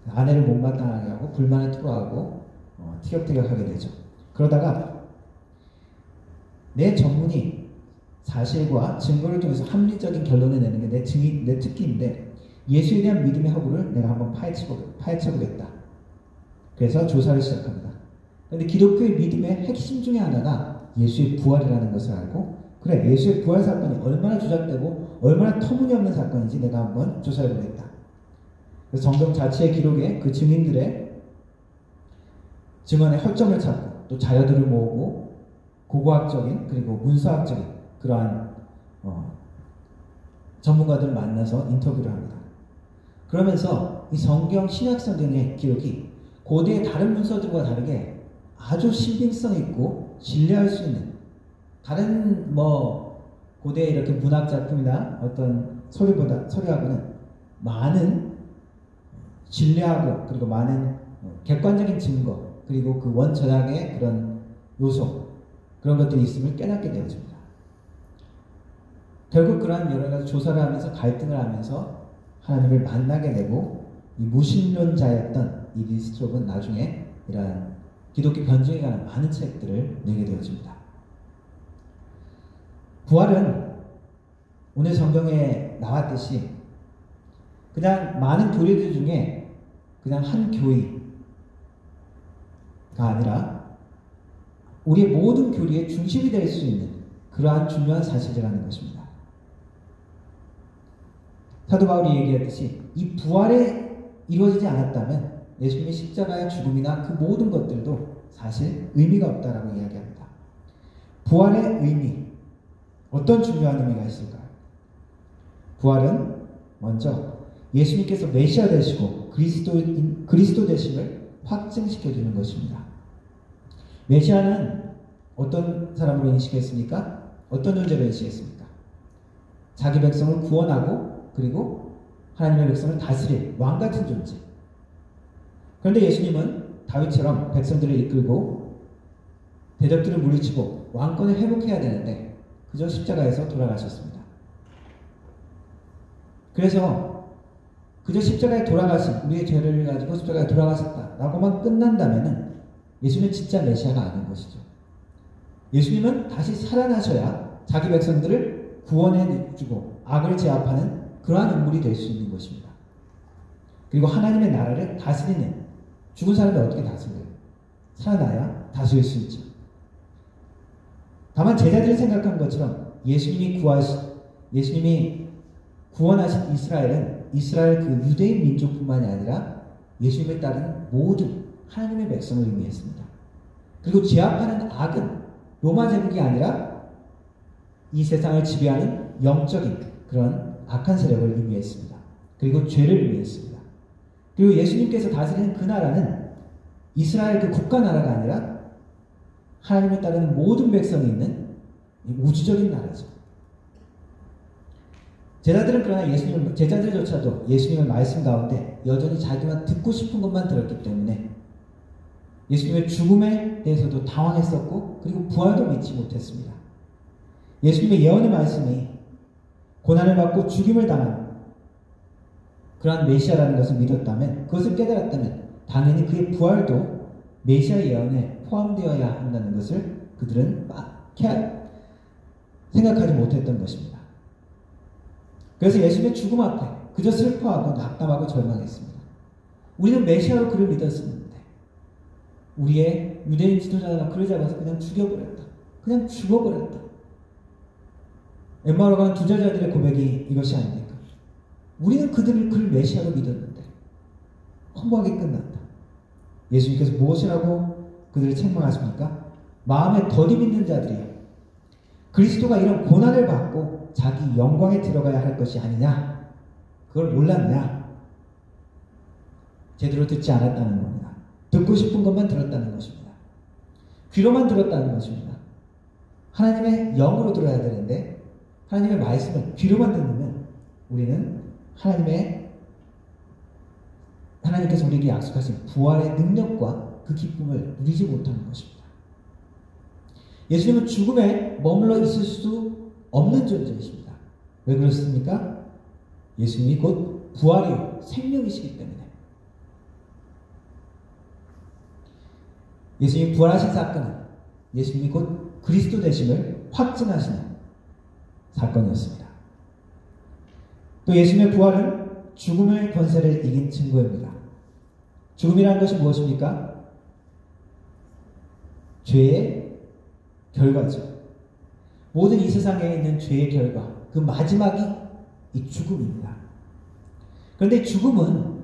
아내를 못마땅하게 하고 불만을 토로하고 티격태격하게 되죠. 그러다가 내 전문이 사실과 증거를 통해서 합리적인 결론을 내는 게 내 특기인데, 예수에 대한 믿음의 허구를 내가 한번 파헤쳐보겠다. 그래서 조사를 시작합니다. 그런데 기독교의 믿음의 핵심 중에 하나가 예수의 부활이라는 것을 알고, 그래, 예수의 부활 사건이 얼마나 조작되고 얼마나 터무니없는 사건인지 내가 한번 조사해보겠다. 그래서 성경 자체의 기록에 그 증인들의 증언의 허점을 찾고 또 자료들을 모으고 고고학적인 그리고 문서학적인 그러한 전문가들을 만나서 인터뷰를 합니다. 그러면서 이 성경, 신약 성경의 기록이 고대의 다른 문서들과 다르게 아주 신빙성 있고 신뢰할 수 있는, 다른 고대의 이렇게 문학 작품이나 어떤 서류하고는 많은 신뢰하고 그리고 많은 객관적인 증거, 그리고 그 원저작의 그런 요소, 그런 것들이 있음을 깨닫게 되어집니다. 결국 그러한 여러 가지 조사를 하면서 갈등을 하면서 하나님을 만나게 되고, 이 무신론자였던 이 리 스트롭은 나중에 이러한 기독교 변증에 관한 많은 책들을 내게 되어집니다. 부활은 오늘 성경에 나왔듯이 그냥 많은 교리들 중에 그냥 한 교리가 아니라 우리의 모든 교리의 중심이 될 수 있는 그러한 중요한 사실이라는 것입니다. 사도 바울이 얘기했듯이 이 부활에 이루어지지 않았다면 예수님의 십자가의 죽음이나 그 모든 것들도 사실 의미가 없다라고 이야기합니다. 부활의 의미, 어떤 중요한 의미가 있을까요? 부활은 먼저 예수님께서 메시아 되시고 그리스도 되심을 확증시켜주는 것입니다. 메시아는 어떤 사람으로 인식했습니까? 어떤 존재로 인식했습니까? 자기 백성을 구원하고 그리고 하나님의 백성을 다스릴 왕같은 존재. 그런데 예수님은 다윗처럼 백성들을 이끌고 대적들을 물리치고 왕권을 회복해야 되는데 그저 십자가에서 돌아가셨습니다. 그래서 그저 십자가에 돌아가신, 우리의 죄를 가지고 십자가에 돌아가셨다라고만 끝난다면은 예수님은 진짜 메시아가 아닌 것이죠. 예수님은 다시 살아나셔야 자기 백성들을 구원해주고 악을 제압하는 그러한 인물이 될 수 있는 것입니다. 그리고 하나님의 나라를 다스리는, 죽은 사람이 어떻게 다스려요? 살아나야 다스릴 수 있죠. 다만 제자들이 생각한 것처럼 예수님이 구원하신 이스라엘 그 유대인 민족뿐만이 아니라 예수님을 따르는 모든 하나님의 백성을 의미했습니다. 그리고 제압하는 악은 로마 제국이 아니라 이 세상을 지배하는 영적인 그런 악한 세력을 의미했습니다. 그리고 죄를 의미했습니다. 그리고 예수님께서 다스리는 그 나라는 이스라엘 그 국가 나라가 아니라 하나님을 따르는 모든 백성이 있는 우주적인 나라죠. 제자들은 그러나 제자들조차도 예수님의 말씀 가운데 여전히 자기만 듣고 싶은 것만 들었기 때문에 예수님의 죽음에 대해서도 당황했었고 그리고 부활도 믿지 못했습니다. 예수님의 예언의 말씀이 고난을 받고 죽임을 당한 그러한 메시아라는 것을 믿었다면, 그것을 깨달았다면 당연히 그의 부활도 메시아 예언에 포함되어야 한다는 것을 그들은 생각하지 못했던 것입니다. 그래서 예수님의 죽음 앞에 그저 슬퍼하고 낙담하고 절망했습니다. 우리는 메시아로 그를 믿었었는데 우리의 유대인 지도자가 그를 잡아서 그냥 죽여버렸다. 그냥 죽어버렸다. 엠마오로 가는 두 제자들의 고백이 이것이 아닙니까? 우리는 그를 메시아로 믿었는데 허무하게 끝났다. 예수님께서 무엇이라고 그들을 책망하십니까? 마음에 더디 믿는 자들이여, 그리스도가 이런 고난을 받고 자기 영광에 들어가야 할 것이 아니냐? 그걸 몰랐냐? 제대로 듣지 않았다는 겁니다. 듣고 싶은 것만 들었다는 것입니다. 귀로만 들었다는 것입니다. 하나님의 영으로 들어야 되는데 하나님의 말씀을 귀로만 듣는 우리는 하나님께서 우리에게 약속하신 부활의 능력과 그 기쁨을 누리지 못하는 것입니다. 예수님은 죽음에 머물러 있을 수 없는 존재이십니다. 왜 그렇습니까? 예수님이 곧 부활이요 생명이시기 때문에. 예수님이 부활하신 사건은 예수님이 곧 그리스도 되심을 확증하시는 사건이었습니다. 또 예수님의 부활은 죽음의 권세를 이긴 증거입니다. 죽음이라는 것이 무엇입니까? 죄의 결과죠. 모든 이 세상에 있는 죄의 결과, 그 마지막이 이 죽음입니다. 그런데 죽음은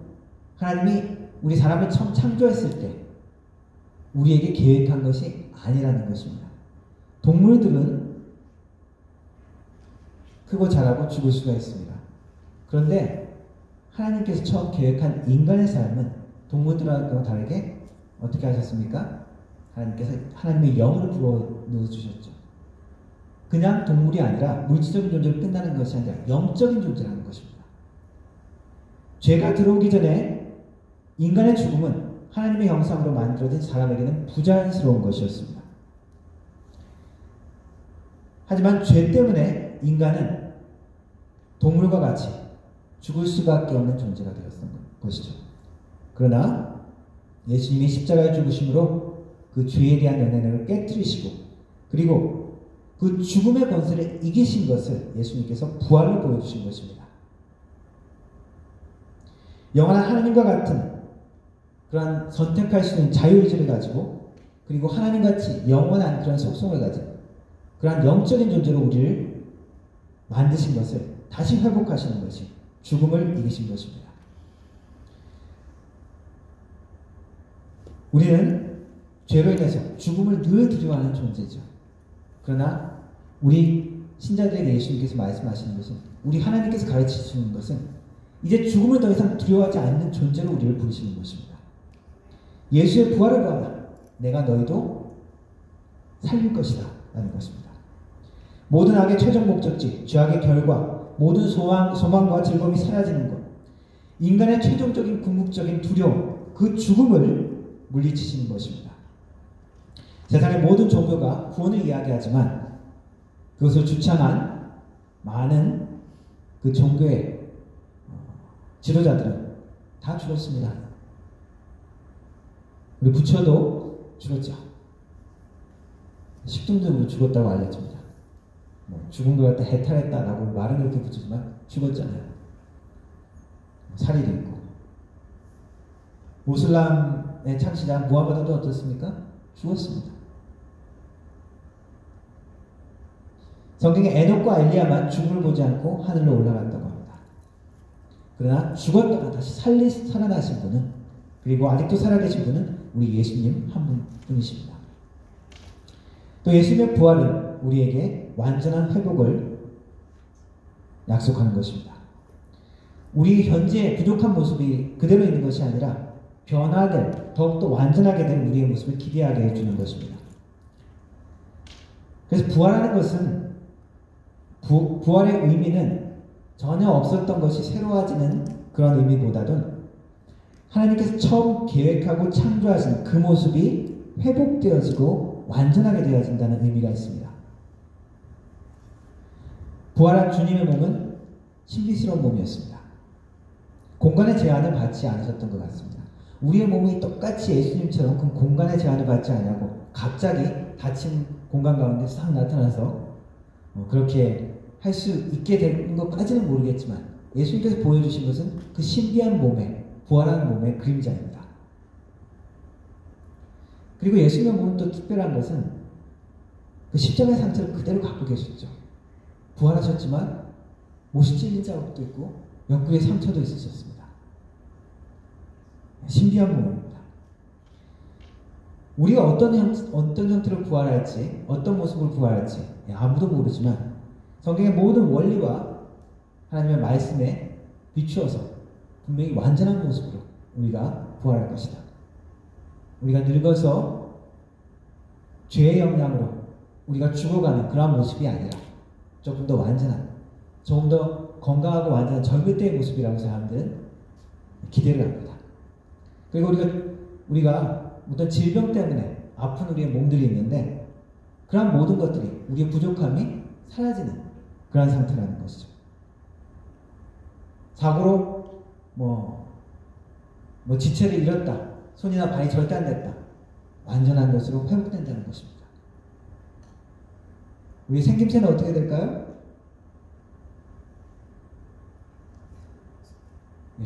하나님이 우리 사람을 처음 창조했을 때 우리에게 계획한 것이 아니라는 것입니다. 동물들은 크고 자라고 죽을 수가 있습니다. 그런데 하나님께서 처음 계획한 인간의 삶은 동물들하고 다르게 어떻게 하셨습니까? 하나님께서 하나님의 영을 불어 넣어주셨죠. 그냥 동물이 아니라 물질적인 존재로 끝나는 것이 아니라 영적인 존재라는 것입니다. 죄가 들어오기 전에 인간의 죽음은 하나님의 형상으로 만들어진 사람에게는 부자연스러운 것이었습니다. 하지만 죄 때문에 인간은 동물과 같이 죽을 수밖에 없는 존재가 되었던 것이죠. 그러나 예수님이 십자가에 죽으심으로 그 죄에 대한 연연을 깨뜨리시고 그리고 그 죽음의 권세를 이기신 것을 예수님께서 부활로 보여주신 것입니다. 영원한 하나님과 같은 그러한 선택할 수 있는 자유의지를 가지고 그리고 하나님같이 영원한 그런 속성을 가진 그러한 영적인 존재로 우리를 만드신 것을 다시 회복하시는 것이 죽음을 이기신 것입니다. 우리는 죄로 인해서 죽음을 늘 두려워하는 존재죠. 그러나 우리 신자들에게 예수님께서 말씀하시는 것은 우리 하나님께서 가르치시는 것은 이제 죽음을 더 이상 두려워하지 않는 존재로 우리를 부르시는 것입니다. 예수의 부활을 봐라. 내가 너희도 살릴 것이다. 라는 것입니다. 모든 악의 최종 목적지, 죄악의 결과, 모든 소망과 즐거움이 사라지는 것, 인간의 최종적인 궁극적인 두려움, 그 죽음을 물리치시는 것입니다. 세상의 모든 종교가 구원을 이야기하지만 그것을 주창한 많은 그 종교의 지도자들은 다 죽었습니다. 우리 부처도 죽었죠. 식중독으로 죽었다고 알려집니다. 죽은 걸 갖다 해탈했다라고 말은 그렇게 붙이지만 죽었잖아요. 살이도 있고. 무슬람의 창시자 무함마드도 어떻습니까? 죽었습니다. 성경에 에녹과 엘리야만 죽음을 보지 않고 하늘로 올라갔다고 합니다. 그러나 죽었다가 다시 살아나신 분은 그리고 아직도 살아계신 분은 우리 예수님 한 분이십니다. 또 예수님의 부활은 우리에게 완전한 회복을 약속하는 것입니다. 우리 현재 부족한 모습이 그대로 있는 것이 아니라 변화될, 더욱더 완전하게 된 우리의 모습을 기대하게 해주는 것입니다. 그래서 부활하는 것은 부활의 의미는 전혀 없었던 것이 새로워지는 그런 의미보다는 하나님께서 처음 계획하고 창조하신 그 모습이 회복되어지고 완전하게 되어진다는 의미가 있습니다. 부활한 주님의 몸은 신비스러운 몸이었습니다. 공간의 제한을 받지 않으셨던 것 같습니다. 우리의 몸이 똑같이 예수님처럼 그 공간의 제한을 받지 않냐고 갑자기 닫힌 공간 가운데 싹 나타나서 그렇게 할 수 있게 된 것까지는 모르겠지만 예수님께서 보여주신 것은 그 신비한 몸의 부활한 몸의 그림자입니다. 그리고 예수님의 몸은 또 특별한 것은 그 십자가의 상처를 그대로 갖고 계셨죠. 부활하셨지만 못이 찔린 자국도 있고 옆구리에 상처도 있으셨습니다. 신비한 몸입니다. 우리가 어떤 형태로 부활할지 어떤 모습으로 부활할지 아무도 모르지만 성경의 모든 원리와 하나님의 말씀에 비추어서 분명히 완전한 모습으로 우리가 부활할 것이다. 우리가 늙어서 죄의 영향으로 우리가 죽어가는 그런 모습이 아니라 조금 더 완전한, 조금 더 건강하고 완전한 젊을 때의 모습이라고 사람들은 기대를 합니다. 그리고 우리가 어떤 질병 때문에 아픈 우리의 몸들이 있는데 그런 모든 것들이 우리의 부족함이 사라지는 그런 상태라는 것이죠. 사고로 지체를 잃었다. 손이나 발이 절대 안 됐다. 완전한 것으로 회복된다는 것입니다. 우리 생김새는 어떻게 될까요?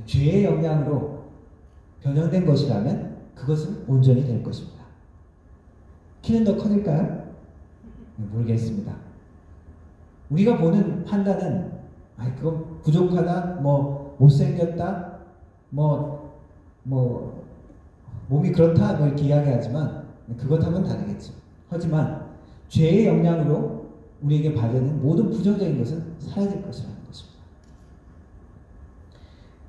죄의 영향으로 변형된 것이라면 그것은 온전히 될 것입니다. 키는 더 커질까요? 모르겠습니다. 우리가 보는 판단은 그건 부족하다, 못생겼다, 몸이 그렇다, 이렇게 이야기하지만 그것하고는 다르겠죠. 하지만 죄의 영향으로 우리에게 받는 모든 부정적인 것은 사라질 것이라는 것입니다.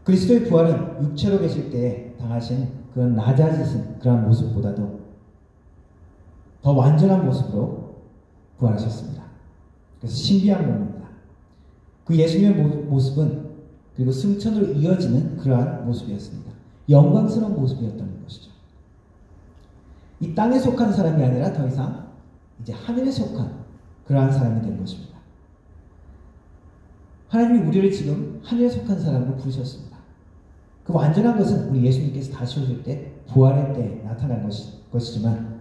그리스도의 부활은 육체로 계실 때에 당하신 그런 낮아지신 그런 모습보다도 더 완전한 모습으로 부활하셨습니다. 그래서 신비한 몸입니다. 그 예수님의 모습은 그리고 승천으로 이어지는 그러한 모습이었습니다. 영광스러운 모습이었다는 것이죠. 이 땅에 속한 사람이 아니라 더 이상 이제 하늘에 속한 그러한 사람이 된 것입니다. 하나님이 우리를 지금 하늘에 속한 사람으로 부르셨습니다. 그 완전한 것은 우리 예수님께서 다시 오실 때 부활의 때에 나타난 것이지만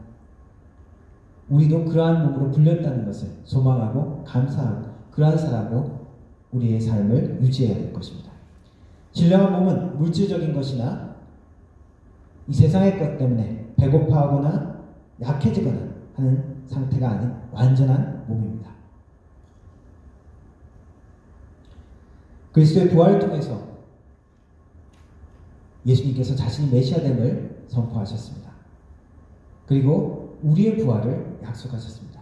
우리도 그러한 몸으로 불렸다는 것을 소망하고 감사하고 그러한 사람으로 우리의 삶을 유지해야 될 것입니다. 신령한 몸은 물질적인 것이나 이 세상의 것 때문에 배고파하거나 약해지거나 하는 상태가 아닌 완전한 몸입니다. 그리스도의 부활을 통해서 예수님께서 자신이 메시아됨을 선포하셨습니다. 그리고 우리의 부활을 약속하셨습니다.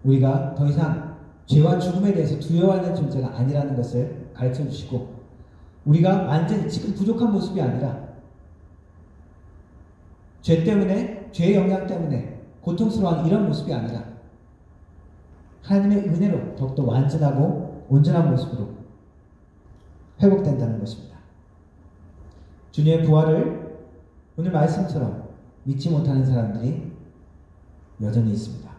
우리가 더 이상 죄와 죽음에 대해서 두려워하는 존재가 아니라는 것을 가르쳐 주시고 우리가 완전히 지금 부족한 모습이 아니라 죄 때문에 죄의 영향 때문에 고통스러운 이런 모습이 아니라 하나님의 은혜로 더욱더 완전하고 온전한 모습으로 회복된다는 것입니다. 주님의 부활을 오늘 말씀처럼 믿지 못하는 사람들이 여전히 있습니다.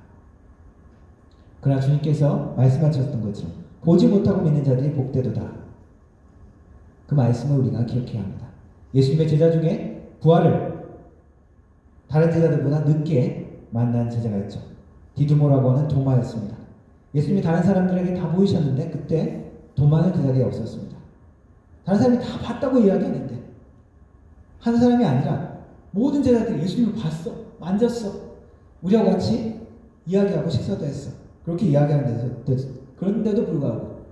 그러나 주님께서 말씀하셨던 것처럼 보지 못하고 믿는 자들이 복되도다. 그 말씀을 우리가 기억해야 합니다. 예수님의 제자 중에 부활을 다른 제자들보다 늦게 만난 제자가 있죠. 디두모라고 하는 도마였습니다. 예수님이 다른 사람들에게 다 보이셨는데 그때 도마는 그 자리에 없었습니다. 다른 사람이 다 봤다고 이야기하는데 한 사람이 아니라 모든 제자들이 예수님을 봤어, 만졌어, 우리와 같이 이야기하고 식사도 했어. 그렇게 이야기하는데도 그런데도 불구하고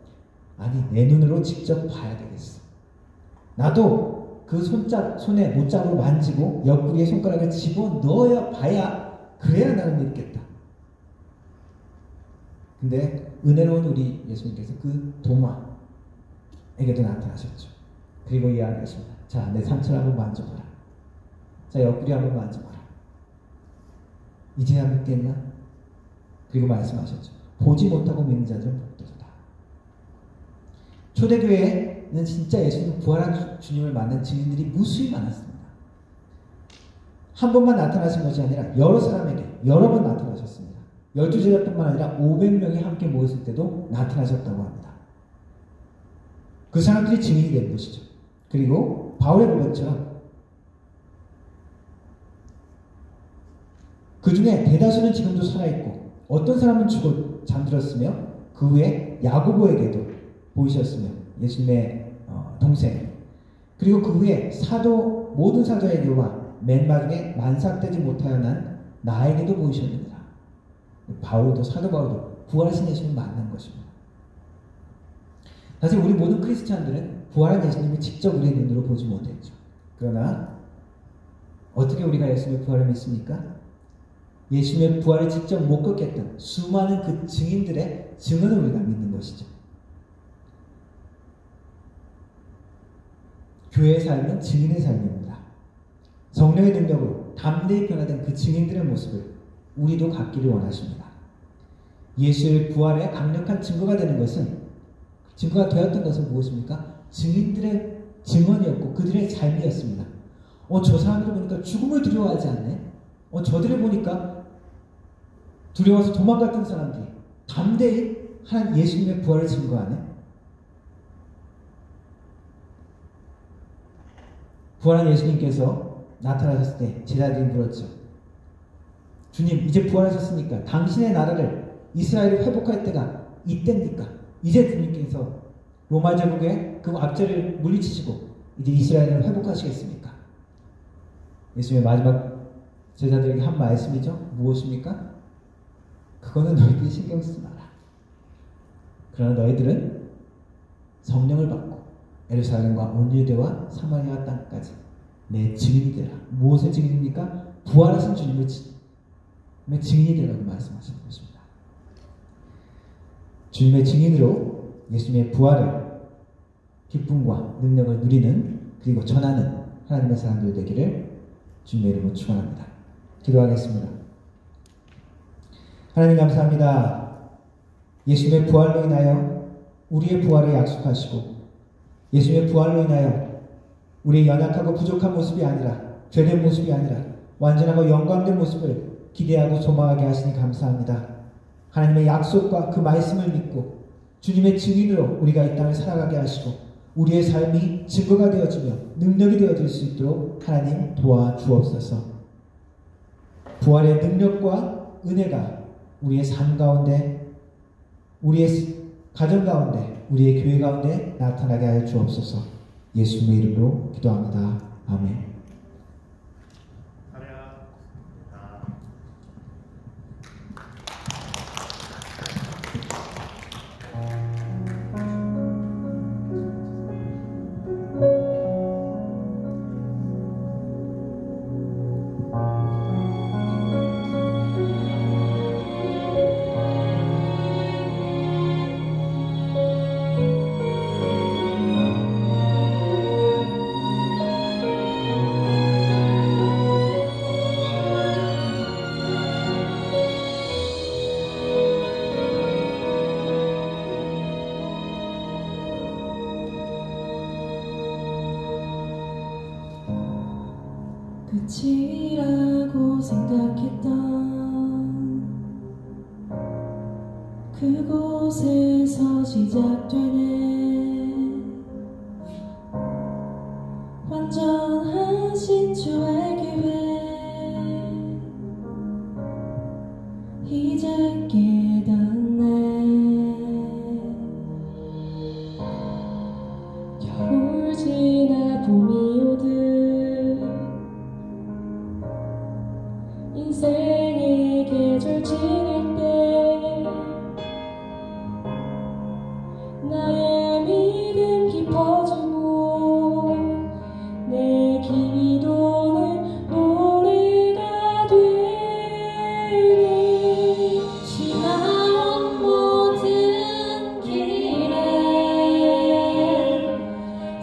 아니 내 눈으로 직접 봐야 되겠어. 나도 그 손에 못잡으로 만지고 옆구리에 손가락을 집어넣어야 봐야 그래야 나를 믿겠다. 근데 은혜로운 우리 예수님께서 그 도마에게도 나타나셨죠. 그리고 이야기하십니다. 자, 내 상처를 한번 만져봐라. 자, 옆구리 한번 만져봐라. 이제야 믿겠냐? 그리고 말씀하셨죠. 보지 못하고 믿는 자들은 복되도다. 초대교회에는 진짜 예수님 부활한 주님을 만난 증인들이 무수히 많았습니다. 한 번만 나타나신 것이 아니라 여러 사람에게 여러 번 나타나셨습니다. 12제자뿐만 아니라 500명이 함께 모였을 때도 나타나셨다고 합니다. 그 사람들이 증인이 된 것이죠. 그리고 바울의 고백처럼 그 중에 대다수는 지금도 살아있고 어떤 사람은 죽어 잠들었으며 그 후에 야고보에게도 보이셨으며 예수님의 동생 그리고 그 후에 모든 사도에게와 맨 마지막에 만삭되지 못하여 난 나에게도 보이셨느니라. 바울도 사도 바울도 부활하신 예수님을 만난 것입니다. 사실 우리 모든 크리스찬들은 부활한 예수님을 직접 우리의 눈으로 보지 못했죠. 그러나 어떻게 우리가 예수님의 부활을 믿습니까? 예수님의 부활을 직접 못 겪겠던 수많은 그 증인들의 증언을 우리가 믿는 것이죠. 교회의 삶은 증인의 삶입니다. 성령의 능력으로 담대히 변화된 그 증인들의 모습을 우리도 갖기를 원하십니다. 예수의 부활에 강력한 증거가 되는 것은 증거가 되었던 것은 무엇입니까? 증인들의 증언이었고 그들의 삶이었습니다. 저 사람들을 보니까 죽음을 두려워하지 않네. 저들을 보니까 두려워서 도망갔던 사람들이 담대히 한 예수님의 부활을 증거하네. 부활한 예수님께서 나타나셨을 때 제자들이 물었죠. 주님, 이제 부활하셨으니까 당신의 나라를 이스라엘을 회복할 때가 이때입니까? 이제 주님께서 로마 제국의 그 압제를 물리치시고 이제 이스라엘을 회복하시겠습니까? 예수님의 마지막 제자들에게 한 말씀이죠. 무엇입니까? 그거는 너희들이 신경 쓰지 마라. 그러나 너희들은 성령을 받고 예루살렘과 온 유대와 사마리아 땅까지 내 증인이 되라. 무엇의 증인입니까? 부활하신 주님의 증인이 되라고 말씀하시는 것입니다. 주님의 증인으로 예수님의 부활을 기쁨과 능력을 누리는 그리고 전하는 하나님의 사람들 되기를 주님의 이름으로 축원합니다. 기도하겠습니다. 하나님 감사합니다. 예수님의 부활로 인하여 우리의 부활을 약속하시고 예수님의 부활로 인하여 우리의 연약하고 부족한 모습이 아니라 죄된 모습이 아니라 완전하고 영광된 모습을 기대하고 소망하게 하시니 감사합니다. 하나님의 약속과 그 말씀을 믿고 주님의 증인으로 우리가 이 땅을 살아가게 하시고 우리의 삶이 증거가 되어지며 능력이 되어질 수 있도록 하나님 도와주옵소서. 부활의 능력과 은혜가 우리의 삶 가운데, 우리의 가정 가운데, 우리의 교회 가운데 나타나게 하여 주옵소서. 예수님의 이름으로 기도합니다. 아멘. 끝이라고 생각했던 그곳에서 시작되네. 완전하신 주의 계획 이제 깨닫네. 겨울 지나 봄이 오듯 인생의 계절 지낼 때 나의 믿음 깊어지고 내 기도는 노래가 되리. 지나온 모든 길에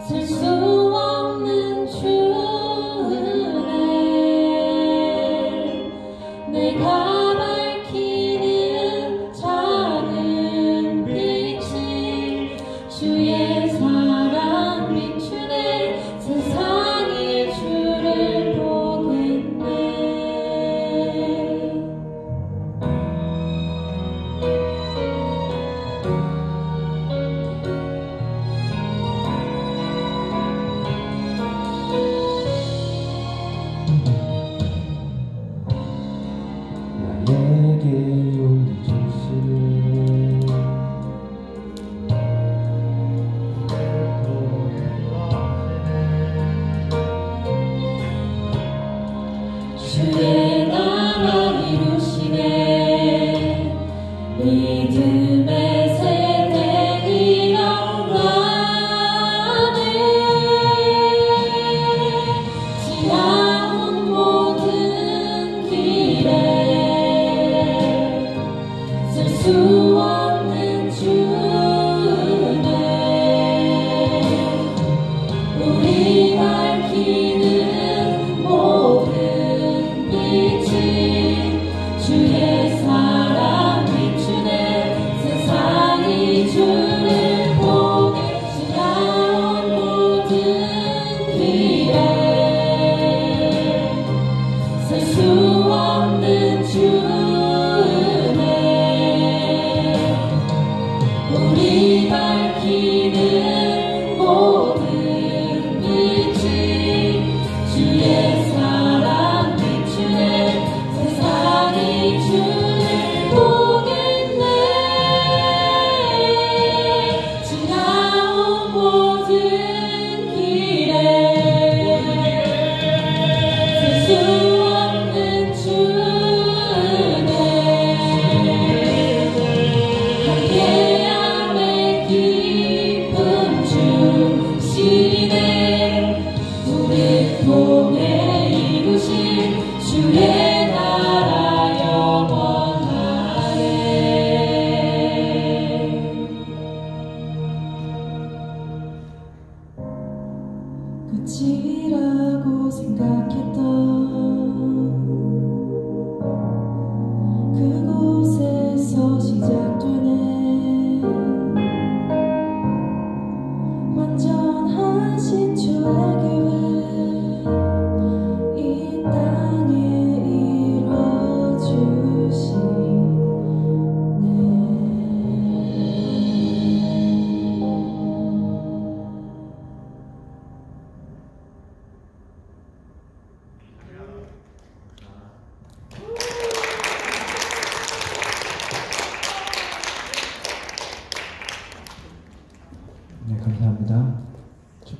셀 수 없는 주은혜 내가 밝히는 작은 빛이 주의 사랑 비추네. 세상이 주를 보겠네. 나에게 용기 주시는 주의 나라 이루시네. 믿음의 세대 일어나네. 지나온 모든 길에 셀 수 없는 주은혜 우리 밝히는 모든 빛이 주의 사랑 비추네. 세상이 주를 보게. 지나온 모든 길에 셀 수 없는 주은혜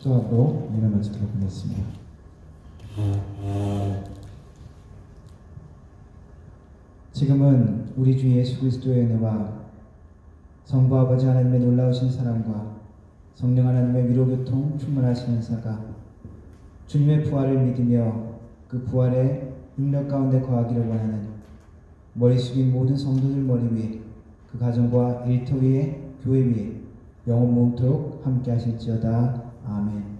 축도하고 은혜를 마치도록 하겠습니다. 지금은 우리 주 예수 그리스도의 은혜와 성부 아버지 하나님의 놀라우신 사랑과 성령 하나님의 위로교통 충만하신 은사가 주님의 부활을 믿으며 그 부활의 능력 가운데 거하기를 원하는 머리 숙인 모든 성도들 머리 위에 그 가정과 일터 위에 교회 위에 영원 모토록 함께 하실지어다. 아멘.